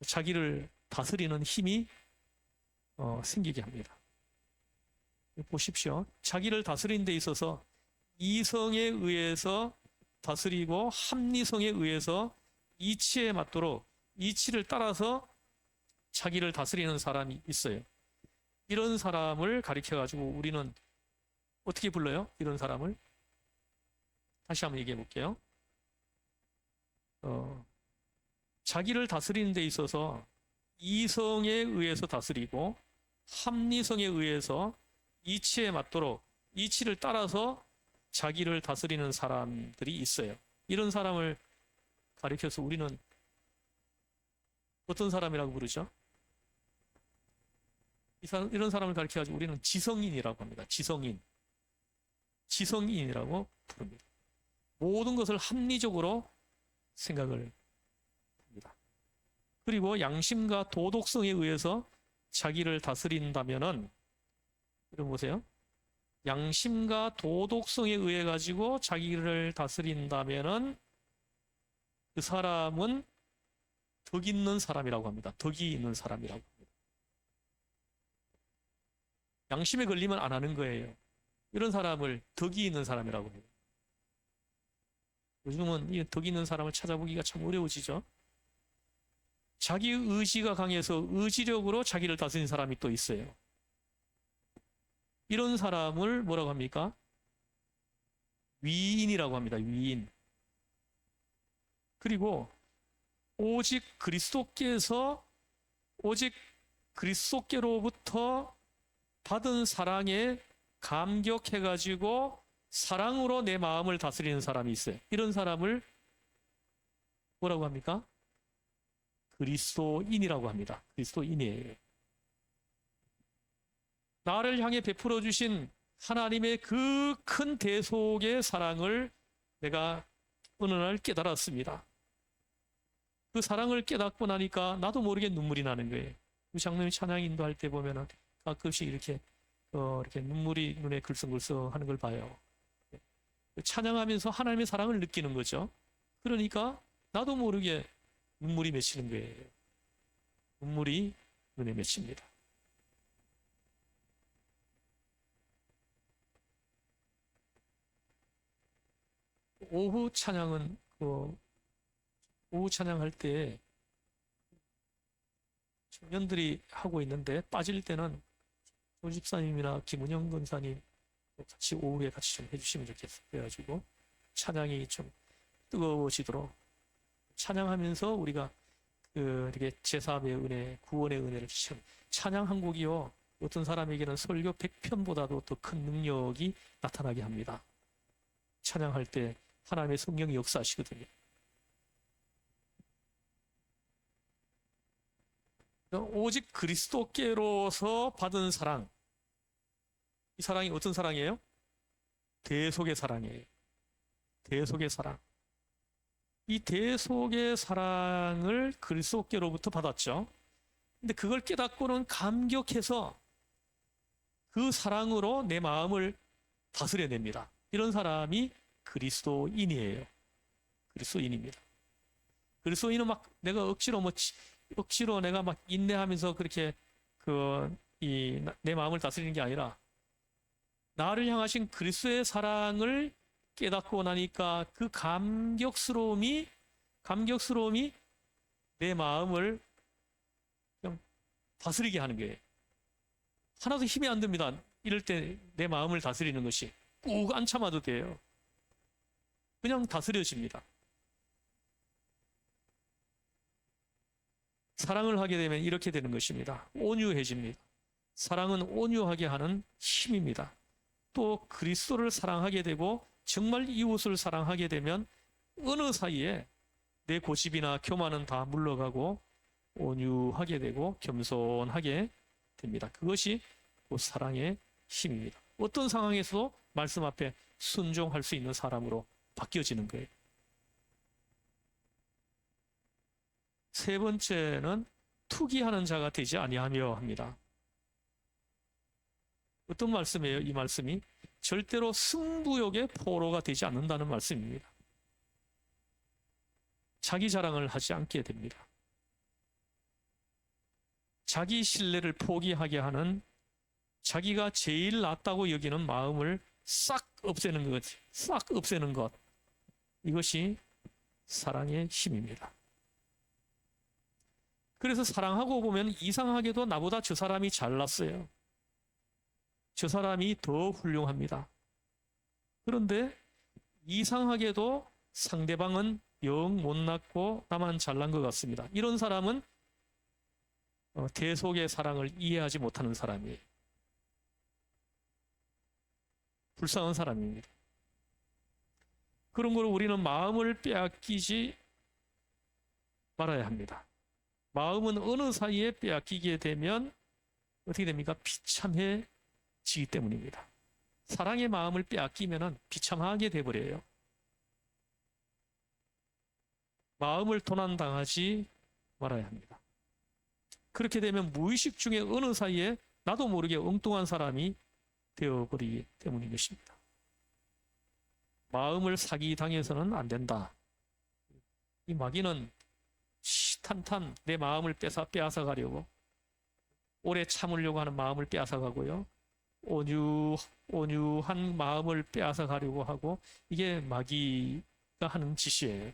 자기를 다스리는 힘이 생기게 합니다. 보십시오. 자기를 다스리는 데 있어서 이성에 의해서 다스리고 합리성에 의해서 이치에 맞도록 이치를 따라서 자기를 다스리는 사람이 있어요. 이런 사람을 가리켜가지고 우리는 어떻게 불러요? 이런 사람을 다시 한번 얘기해 볼게요. 자기를 다스리는 데 있어서 이성에 의해서 다스리고 합리성에 의해서 이치에 맞도록 이치를 따라서 자기를 다스리는 사람들이 있어요. 이런 사람을 가리켜서 우리는 어떤 사람이라고 부르죠? 이런 사람을 가리켜가지고 우리는 지성인이라고 합니다. 지성인이라고 부릅니다. 모든 것을 합리적으로 생각을 합니다. 그리고 양심과 도덕성에 의해서 자기를 다스린다면은 여러분 보세요. 양심과 도덕성에 의해 가지고 자기를 다스린다면은 그 사람은 덕 있는 사람이라고 합니다. 덕이 있는 사람이라고 합니다. 양심에 걸리면 안 하는 거예요. 이런 사람을 덕이 있는 사람이라고 해요. 요즘은 이 덕 있는 사람을 찾아보기가 참 어려워지죠. 자기 의지가 강해서 의지력으로 자기를 다스리는 사람이 또 있어요. 이런 사람을 뭐라고 합니까? 위인이라고 합니다. 위인. 그리고 오직 그리스도께로부터 받은 사랑에 감격해가지고 사랑으로 내 마음을 다스리는 사람이 있어요. 이런 사람을 뭐라고 합니까? 그리스도인이라고 합니다. 그리스도인이에요. 나를 향해 베풀어 주신 하나님의 그 큰 대속의 사랑을 내가 어느 날 깨달았습니다. 그 사랑을 깨닫고 나니까 나도 모르게 눈물이 나는 거예요. 우리 장로님 찬양 인도할 때 보면은 가끔씩 이렇게 눈물이 눈에 글썽글썽 하는 걸 봐요. 찬양하면서 하나님의 사랑을 느끼는 거죠. 그러니까 나도 모르게 눈물이 맺히는 거예요. 눈물이 눈에 맺힙니다. 오후 찬양은 오후 찬양할 때 청년들이 하고 있는데 빠질 때는 조 집사님이나 김은영 권사님 같이 오후에 같이 좀 해주시면 좋겠어요. 그래가지고 찬양이 좀 뜨거워지도록 찬양하면서 우리가 이렇게 제3의 은혜, 구원의 은혜를 찬양 한 곡이요. 어떤 사람에게는 설교 100편보다도 더 큰 능력이 나타나게 합니다. 찬양할 때 하나님의 성령이 역사하시거든요. 오직 그리스도께로서 받은 사랑. 이 사랑이 어떤 사랑이에요? 대속의 사랑이에요. 대속의 사랑. 이 대속의 사랑을 그리스도께로부터 받았죠. 근데 그걸 깨닫고는 감격해서 그 사랑으로 내 마음을 다스려냅니다. 이런 사람이 그리스도인이에요. 그리스도인입니다. 그리스도인은 막 내가 억지로 내가 막 인내하면서 그렇게 내 마음을 다스리는 게 아니라 나를 향하신 그리스도의 사랑을 깨닫고 나니까 그 감격스러움이 내 마음을 그냥 다스리게 하는 거예요. 하나도 힘이 안 듭니다. 이럴 때 내 마음을 다스리는 것이 꾹 안 참아도 돼요. 그냥 다스려집니다. 사랑을 하게 되면 이렇게 되는 것입니다. 온유해집니다. 사랑은 온유하게 하는 힘입니다. 또 그리스도를 사랑하게 되고 정말 이웃을 사랑하게 되면 어느 사이에 내 고집이나 교만은 다 물러가고 온유하게 되고 겸손하게 됩니다. 그것이 그 사랑의 힘입니다. 어떤 상황에서도 말씀 앞에 순종할 수 있는 사람으로 바뀌어지는 거예요. 세 번째는 투기하는 자가 되지 아니하며 합니다. 어떤 말씀이에요? 이 말씀이 절대로 승부욕의 포로가 되지 않는다는 말씀입니다. 자기 자랑을 하지 않게 됩니다. 자기 신뢰를 포기하게 하는 자기가 제일 낫다고 여기는 마음을 싹 없애는 것. 이것이 사랑의 힘입니다. 그래서 사랑하고 보면 이상하게도 나보다 저 사람이 잘났어요. 저 사람이 더 훌륭합니다. 그런데 이상하게도 상대방은 영 못났고 나만 잘난 것 같습니다. 이런 사람은 대속의 사랑을 이해하지 못하는 사람이에요. 불쌍한 사람입니다. 그런 거로 우리는 마음을 빼앗기지 말아야 합니다. 마음은 어느 사이에 빼앗기게 되면 어떻게 됩니까? 비참해지기 때문입니다. 사랑의 마음을 빼앗기면 비참하게 돼버려요. 마음을 도난당하지 말아야 합니다. 그렇게 되면 무의식 중에 어느 사이에 나도 모르게 엉뚱한 사람이 되어버리기 때문인 것입니다. 마음을 사기당해서는 안 된다. 이 마귀는 탄탄 내 마음을 빼앗아 가려고 오래 참으려고 하는 마음을 빼앗아 가고요. 온유한 마음을 빼앗아 가려고 하고 이게 마귀가 하는 짓이에요.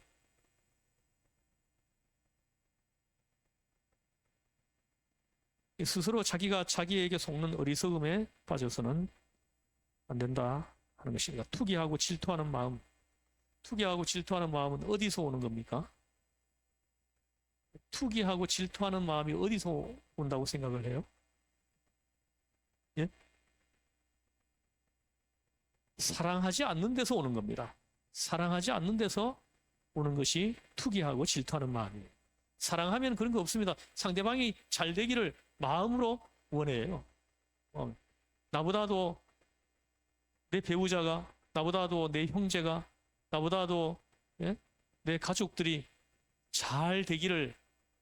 스스로 자기가 자기에게 속는 어리석음에 빠져서는 안 된다 하는 것입니다. 투기하고 질투하는 마음. 투기하고 질투하는 마음은 어디서 오는 겁니까? 투기하고 질투하는 마음이 어디서 온다고 생각을 해요? 예? 사랑하지 않는 데서 오는 겁니다. 사랑하지 않는 데서 오는 것이 투기하고 질투하는 마음이에요. 사랑하면 그런 거 없습니다. 상대방이 잘 되기를 마음으로 원해요. 나보다도 내 배우자가, 나보다도 내 형제가, 나보다도 예? 내 가족들이 잘 되기를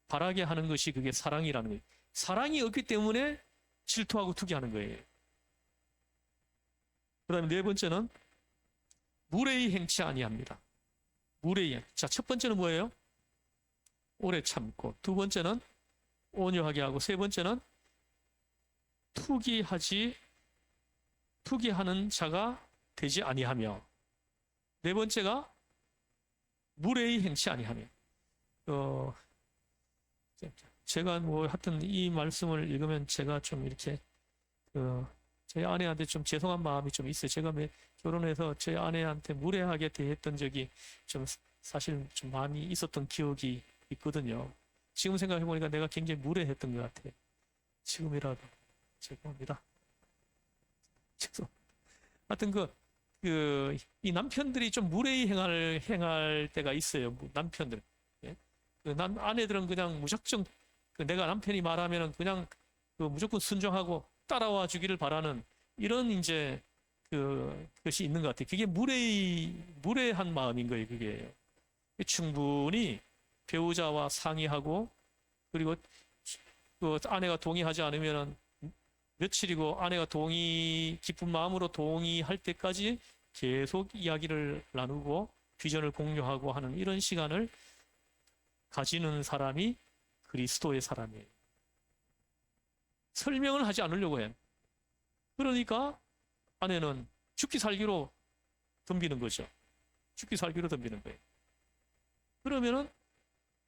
바라게 하는 것이 그게 사랑이라는 거예요. 사랑이 없기 때문에 질투하고 투기하는 거예요. 그 다음에 네 번째는 무례히 행치 아니합니다. 무례히. 자, 첫 번째는 뭐예요? 오래 참고. 두 번째는 온유하게 하고, 세 번째는 투기하는 자가 되지 아니하며, 네 번째가 무례히 행치 아니하며. 제가 뭐 하여튼 이 말씀을 읽으면 제가 좀 이렇게 저희 아내한테 좀 죄송한 마음이 좀 있어요. 제가 결혼해서 제 아내한테 무례하게 대했던 적이 좀 사실 좀 많이 있었던 기억이 있거든요. 지금 생각해 보니까 내가 굉장히 무례했던 것 같아요. 지금이라도 죄송합니다. 죄송. 하여튼 이 남편들이 좀 무례히 행할 때가 있어요. 남편들. 예? 아내들은 그냥 무작정 내가 남편이 말하면은 그냥 무조건 순종하고 따라와 주기를 바라는 이런 이제 그것이 있는 것 같아요. 그게 무례한 마음인 거예요. 그게 충분히 배우자와 상의하고 그리고 아내가 동의하지 않으면은 며칠이고 아내가 기쁜 마음으로 동의할 때까지 계속 이야기를 나누고 비전을 공유하고 하는 이런 시간을 가지는 사람이 그리스도의 사람이에요. 설명을 하지 않으려고 해요. 그러니까 아내는 죽기 살기로 덤비는 거죠. 죽기 살기로 덤비는 거예요. 그러면은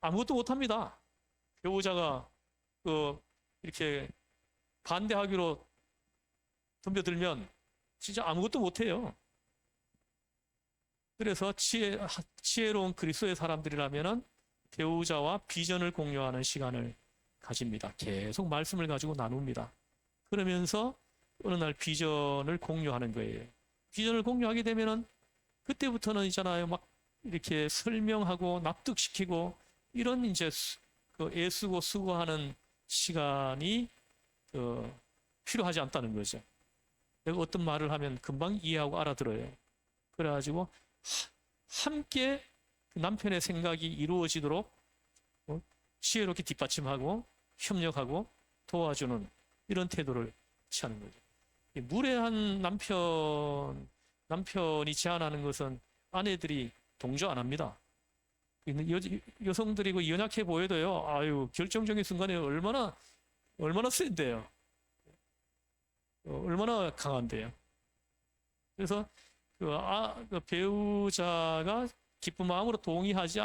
아무것도 못합니다. 배우자가 이렇게 반대하기로 덤벼들면 진짜 아무것도 못해요. 그래서 지혜로운 그리스도의 사람들이라면은 배우자와 비전을 공유하는 시간을 가집니다. 계속 말씀을 가지고 나눕니다. 그러면서 어느 날 비전을 공유하는 거예요. 비전을 공유하게 되면은 그때부터는 있잖아요. 막 이렇게 설명하고 납득시키고 이런 이제 애쓰고 수고하는 시간이 필요하지 않다는 거죠. 내가 어떤 말을 하면 금방 이해하고 알아들어요. 그래가지고 함께 남편의 생각이 이루어지도록 지혜롭게 뒷받침하고 협력하고 도와주는 이런 태도를 취하는 거죠. 무례한 남편이 제안하는 것은 아내들이 동조 안 합니다. 여성들이 연약해 보여도요. 아유, 결정적인 순간에 얼마나 센데요. 얼마나 강한데요. 그래서 배우자가 기쁜 마음으로 동의하지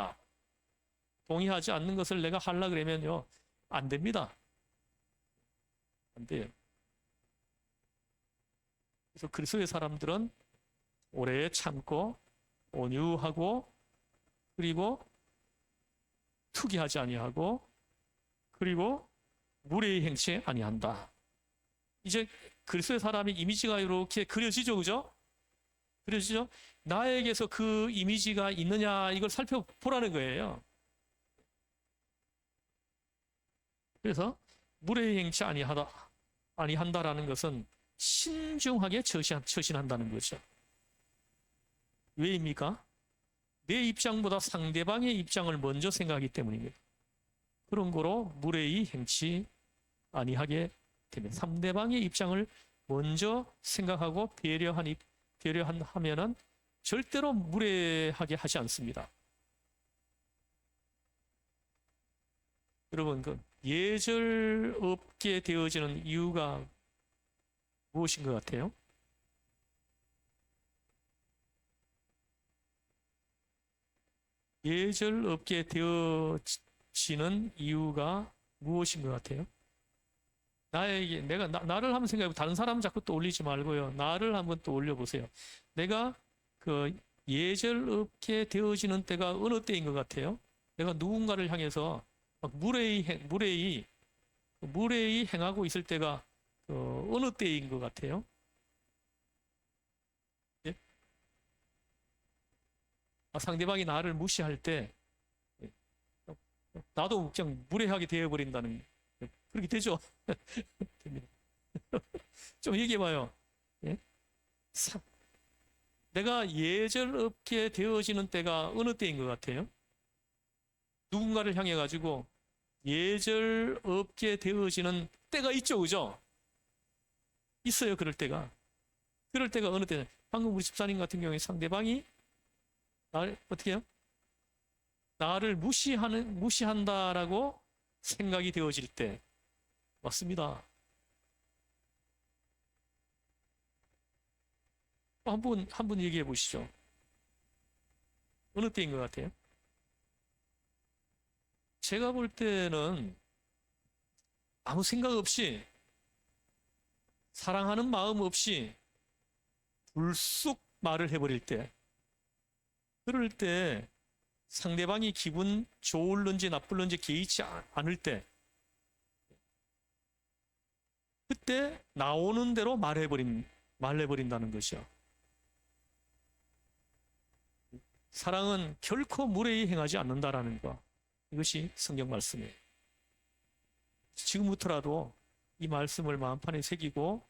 않는 것을 내가 하려 그러면요. 안 됩니다. 안 돼요. 그래서 그리스도의 사람들은 오래 참고 온유하고 그리고 투기하지 아니하고 그리고 무례히 행치 아니한다. 이제 그리스도의 사람의 이미지가 이렇게 그려지죠, 그죠? 그려지죠? 나에게서 그 이미지가 있느냐 이걸 살펴보라는 거예요. 그래서 무례히 행치 아니한다라는 것은 신중하게 처신한다는 거죠. 왜입니까? 내 입장보다 상대방의 입장을 먼저 생각하기 때문입니다. 그런 거로 무례히 행치 아니하게 되면 상대방의 입장을 먼저 생각하고 배려하면은 절대로 무례하게 하지 않습니다. 여러분, 예절 없게 되어지는 이유가 무엇인 것 같아요? 예절 없게 되어지는 이유가 무엇인 것 같아요? 나에게 내가 나를 한번 생각해 다른 사람 자꾸 떠올리지 말고요. 나를 한번 떠올려 보세요. 내가 그 예절없게 되어지는 때가 어느 때인 것 같아요? 내가 누군가를 향해서 막 무례히 행하고 있을 때가 어느 때인 것 같아요? 예? 상대방이 나를 무시할 때 예, 나도 그냥 무례하게 되어버린다는 그렇게 되죠. 됩니다. 좀 얘기해봐요. 예? 내가 예절없게 되어지는 때가 어느 때인 것 같아요? 누군가를 향해 가지고 예절없게 되어지는 때가 있죠, 그죠? 있어요, 그럴 때가. 그럴 때가 어느 때냐? 방금 우리 집사님 같은 경우에 상대방이 나를 어떻게 해요? 나를 무시한다라고 생각이 되어질 때 맞습니다. 한번 얘기해 보시죠. 어느 때인 것 같아요? 제가 볼 때는 아무 생각 없이 사랑하는 마음 없이 불쑥 말을 해버릴 때, 그럴 때 상대방이 기분 좋을런지 나쁠런지 개의치 않을 때, 그때 나오는 대로 말해버린다는 것이요. 사랑은 결코 무례히 행하지 않는다라는 거. 이것이 성경 말씀이에요. 지금부터라도 이 말씀을 마음판에 새기고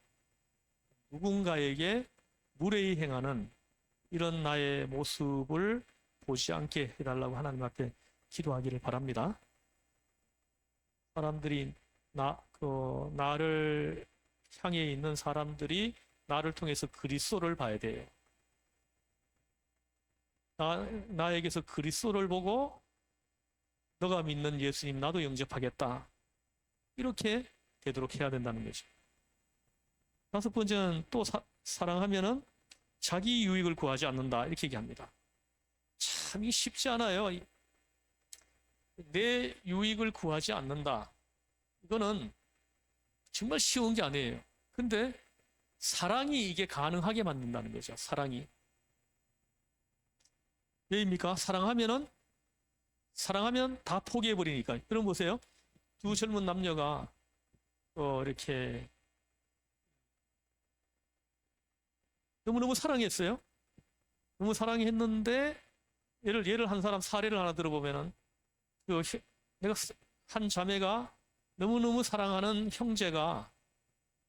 누군가에게 무례히 행하는 이런 나의 모습을 보지 않게 해달라고 하나님 앞에 기도하기를 바랍니다. 사람들이 나를 향해 있는 사람들이 나를 통해서 그리스도를 봐야 돼요. 나에게서 그리스도를 보고 너가 믿는 예수님 나도 영접하겠다. 이렇게 되도록 해야 된다는 거죠. 다섯 번째는 또 사랑하면은 자기 유익을 구하지 않는다. 이렇게 얘기합니다. 참 쉽지 않아요. 내 유익을 구하지 않는다. 이거는 정말 쉬운 게 아니에요. 근데 사랑이 이게 가능하게 만든다는 거죠. 사랑이. 왜입니까? 사랑하면 다 포기해버리니까. 여러분 보세요. 두 젊은 남녀가 이렇게 너무너무 사랑했어요. 너무 사랑했는데 예를 한 사람 사례를 하나 들어보면은 내가 한 자매가 너무너무 사랑하는 형제가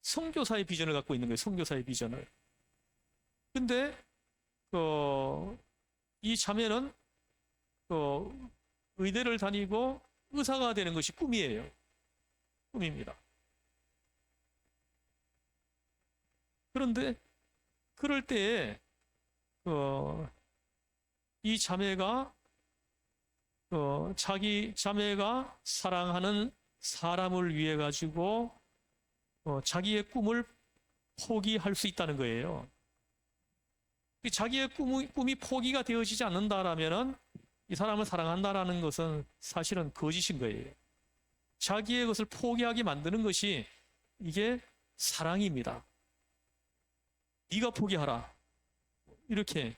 선교사의 비전을 갖고 있는 거예요. 선교사의 비전을. 근데 이 자매는 의대를 다니고 의사가 되는 것이 꿈이에요. 꿈입니다. 그런데 그럴 때에 이 자매가 자기 자매가 사랑하는 사람을 위해 가지고 자기의 꿈을 포기할 수 있다는 거예요. 자기의 꿈이 포기가 되어지지 않는다라면은 이 사람을 사랑한다라는 것은 사실은 거짓인 거예요. 자기의 것을 포기하게 만드는 것이 이게 사랑입니다. 네가 포기하라. 이렇게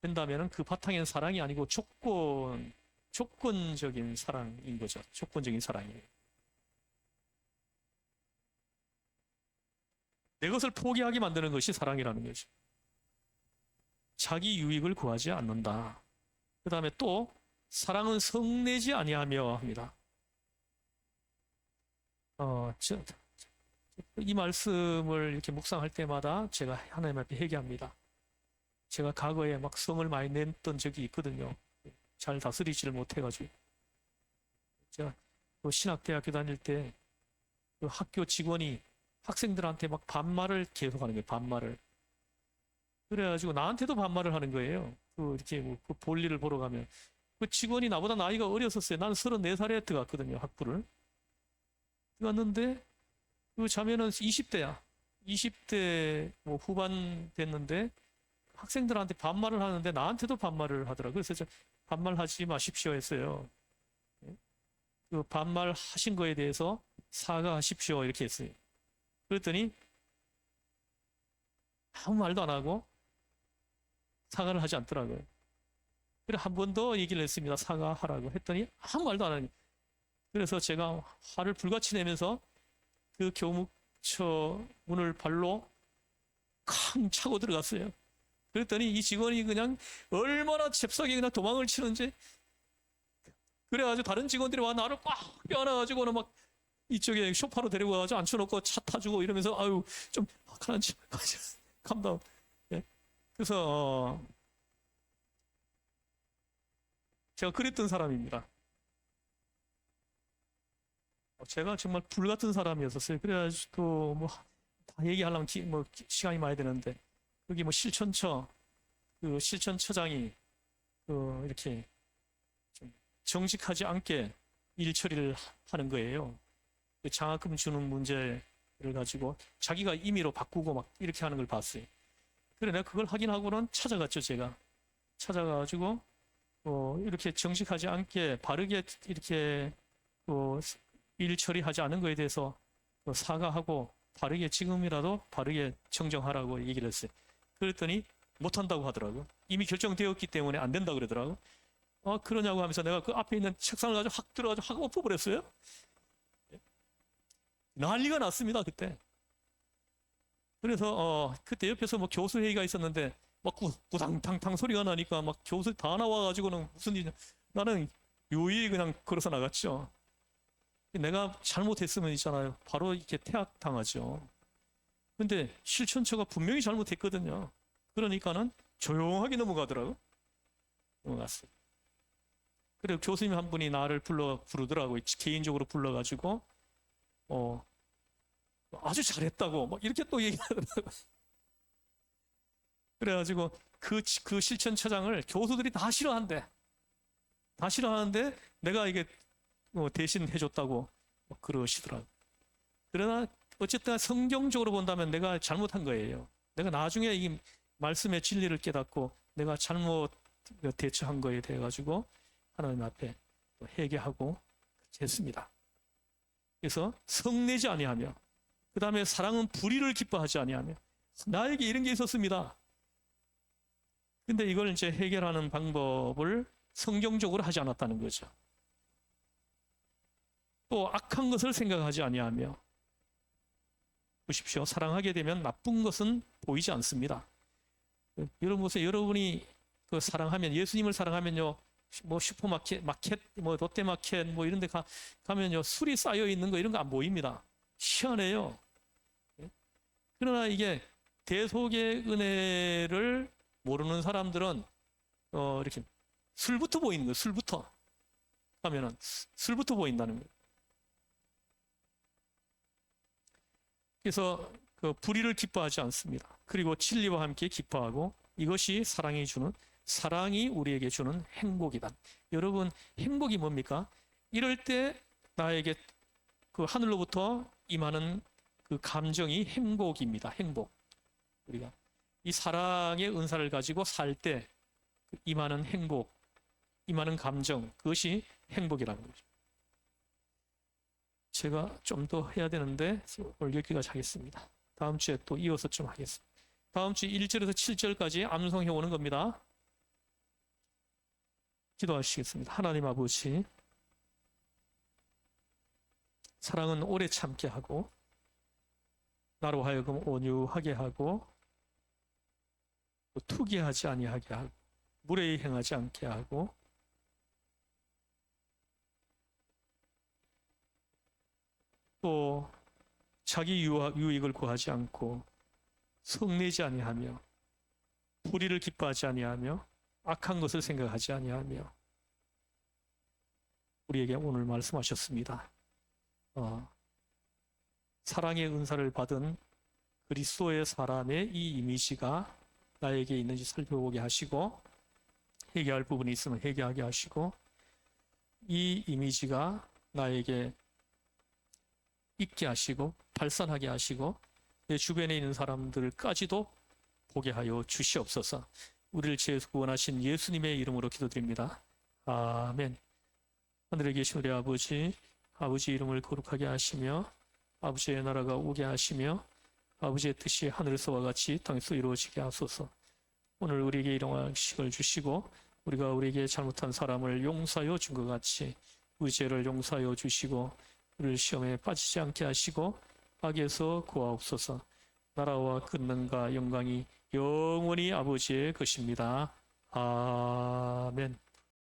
된다면은 그 바탕에는 사랑이 아니고 조건적인 사랑인 거죠. 조건적인 사랑이에요. 내 것을 포기하게 만드는 것이 사랑이라는 거죠. 자기 유익을 구하지 않는다. 그 다음에 또 사랑은 성내지 아니하며 합니다. 이 말씀을 이렇게 묵상할 때마다 제가 하나님 앞에 회개합니다. 제가 과거에 막 성을 많이 냈던 적이 있거든요. 잘 다스리지를 못해가지고. 제가 신학대학교 다닐 때 그 학교 직원이 학생들한테 막 반말을 계속하는 거예요. 반말을. 그래가지고 나한테도 반말을 하는 거예요. 이렇게 그 볼일을 보러 가면. 그 직원이 나보다 나이가 어렸었어요. 나는 34살에 들어갔거든요. 학부를. 들어갔는데 그 자매는 20대야. 20대 후반 됐는데 학생들한테 반말을 하는데 나한테도 반말을 하더라고요. 그래서 반말하지 마십시오 했어요. 그 반말하신 거에 대해서 사과하십시오 이렇게 했어요. 그랬더니 아무 말도 안 하고 사과를 하지 않더라고요. 그래 한 번 더 얘기를 했습니다. 사과하라고 했더니 아무 말도 안 하니. 그래서 제가 화를 불같이 내면서 그 교무처 문을 발로 쾅 차고 들어갔어요. 그랬더니 이 직원이 그냥 얼마나 잽싸게 그냥 도망을 치는지, 그래가지고 다른 직원들이 와 나를 꽉 껴안아가지고는 막 이쪽에 소파로 데리고 가가지고 앉혀놓고 차 타주고 이러면서 아유 좀 가라앉지 감다운. 예. 그래서 제가 그랬던 사람입니다. 제가 정말 불같은 사람이었었어요. 그래가지고 뭐 다 얘기하려면 시간이 많이 되는데, 여기 뭐 실천처 그 실천처장이 그 이렇게 좀 정직하지 않게 일 처리를 하는 거예요. 그 장학금 주는 문제를 가지고 자기가 임의로 바꾸고 막 이렇게 하는 걸 봤어요. 그래 내가 그걸 확인하고는 찾아갔죠. 제가 찾아가가지고 이렇게 정직하지 않게 바르게 이렇게 일 처리하지 않은 거에 대해서 사과하고 바르게 지금이라도 바르게 정정하라고 얘기를 했어요. 그랬더니 못한다고 하더라고요. 이미 결정되었기 때문에 안 된다고 그러더라고요. 그러냐고 하면서 내가 그 앞에 있는 책상을 가지고 확 들어가지고 확 엎어버렸어요. 난리가 났습니다 그때. 그래서 그때 옆에서 뭐 교수 회의가 있었는데 막 구당탕탕 소리가 나니까 막 교수 다 나와가지고는 무슨 일이냐. 나는 요일히 그냥 걸어서 나갔죠. 내가 잘못했으면 있잖아요. 바로 이렇게 퇴학당하죠. 근데 실천처가 분명히 잘못했거든요. 그러니까는 조용하게 넘어가더라고. 넘어갔어요. 그리고 교수님 한 분이 나를 부르더라고요. 개인적으로 불러가지고 아주 잘했다고 막 이렇게 또 얘기하더라고요. 그래가지고 그 실천처장을 교수들이 다 싫어한대. 다 싫어하는데 내가 이게 대신 해줬다고 그러시더라고요. 그러나 어쨌든 성경적으로 본다면 내가 잘못한 거예요. 내가 나중에 이 말씀의 진리를 깨닫고 내가 잘못 대처한 거에 대해 가지고 하나님 앞에 회개하고 했습니다. 그래서 성내지 아니하며, 그 다음에 사랑은 불의를 기뻐하지 아니하며, 나에게 이런 게 있었습니다. 근데 이걸 이제 해결하는 방법을 성경적으로 하지 않았다는 거죠. 또 악한 것을 생각하지 아니하며, 보십시오. 사랑하게 되면 나쁜 것은 보이지 않습니다. 여러분 보세요. 여러분이 사랑하면, 예수님을 사랑하면요, 뭐 슈퍼마켓, 뭐 롯데마켓, 뭐 이런 데 가면요, 술이 쌓여 있는 거 이런 거 안 보입니다. 희한해요. 그러나 이게 대속의 은혜를 모르는 사람들은 이렇게 술부터 보이는 거예요. 술부터 하면은 술부터 보인다는 거예요. 그래서 그 불의를 기뻐하지 않습니다. 그리고 진리와 함께 기뻐하고, 이것이 사랑이 우리에게 주는 행복이다. 여러분, 행복이 뭡니까? 이럴 때 나에게 그 하늘로부터 임하는 그 감정이 행복입니다. 행복. 우리가 이 사랑의 은사를 가지고 살 때 임하는 행복, 임하는 감정, 그것이 행복이라는 거죠. 제가 좀 더 해야 되는데 오늘 여기까지 하겠습니다. 다음 주에 또 이어서 좀 하겠습니다. 다음 주 1절에서 7절까지 암송해 오는 겁니다. 기도하시겠습니다. 하나님 아버지, 사랑은 오래 참게 하고, 나로 하여금 온유하게 하고, 또 투기하지 아니하게 하고, 무례히 행하지 않게 하고, 또 자기 유익을 구하지 않고, 성내지 아니하며, 불의를 기뻐하지 아니하며, 악한 것을 생각하지 아니하며, 우리에게 오늘 말씀하셨습니다. 사랑의 은사를 받은 그리스도의 사람의 이 이미지가 나에게 있는지 살펴보게 하시고, 회개할 부분이 있으면 회개하게 하시고, 이 이미지가 나에게 있게 하시고 발산하게 하시고 내 주변에 있는 사람들까지도 보게 하여 주시옵소서. 우리를 죄에서 구원하신 예수님의 이름으로 기도드립니다. 아멘. 하늘에 계신 우리 아버지, 아버지 이름을 거룩하게 하시며 아버지의 나라가 오게 하시며 아버지의 뜻이 하늘에서와 같이 땅에서 이루어지게 하소서. 오늘 우리에게 일용할 식을 주시고 우리가 우리에게 잘못한 사람을 용서하여 준 것 같이 우리 죄를 용서하여 주시고 우리를 시험에 빠지지 않게 하시고 악에서 구하옵소서. 나라와 권능과 영광이 영원히 아버지의 것입니다. 아멘.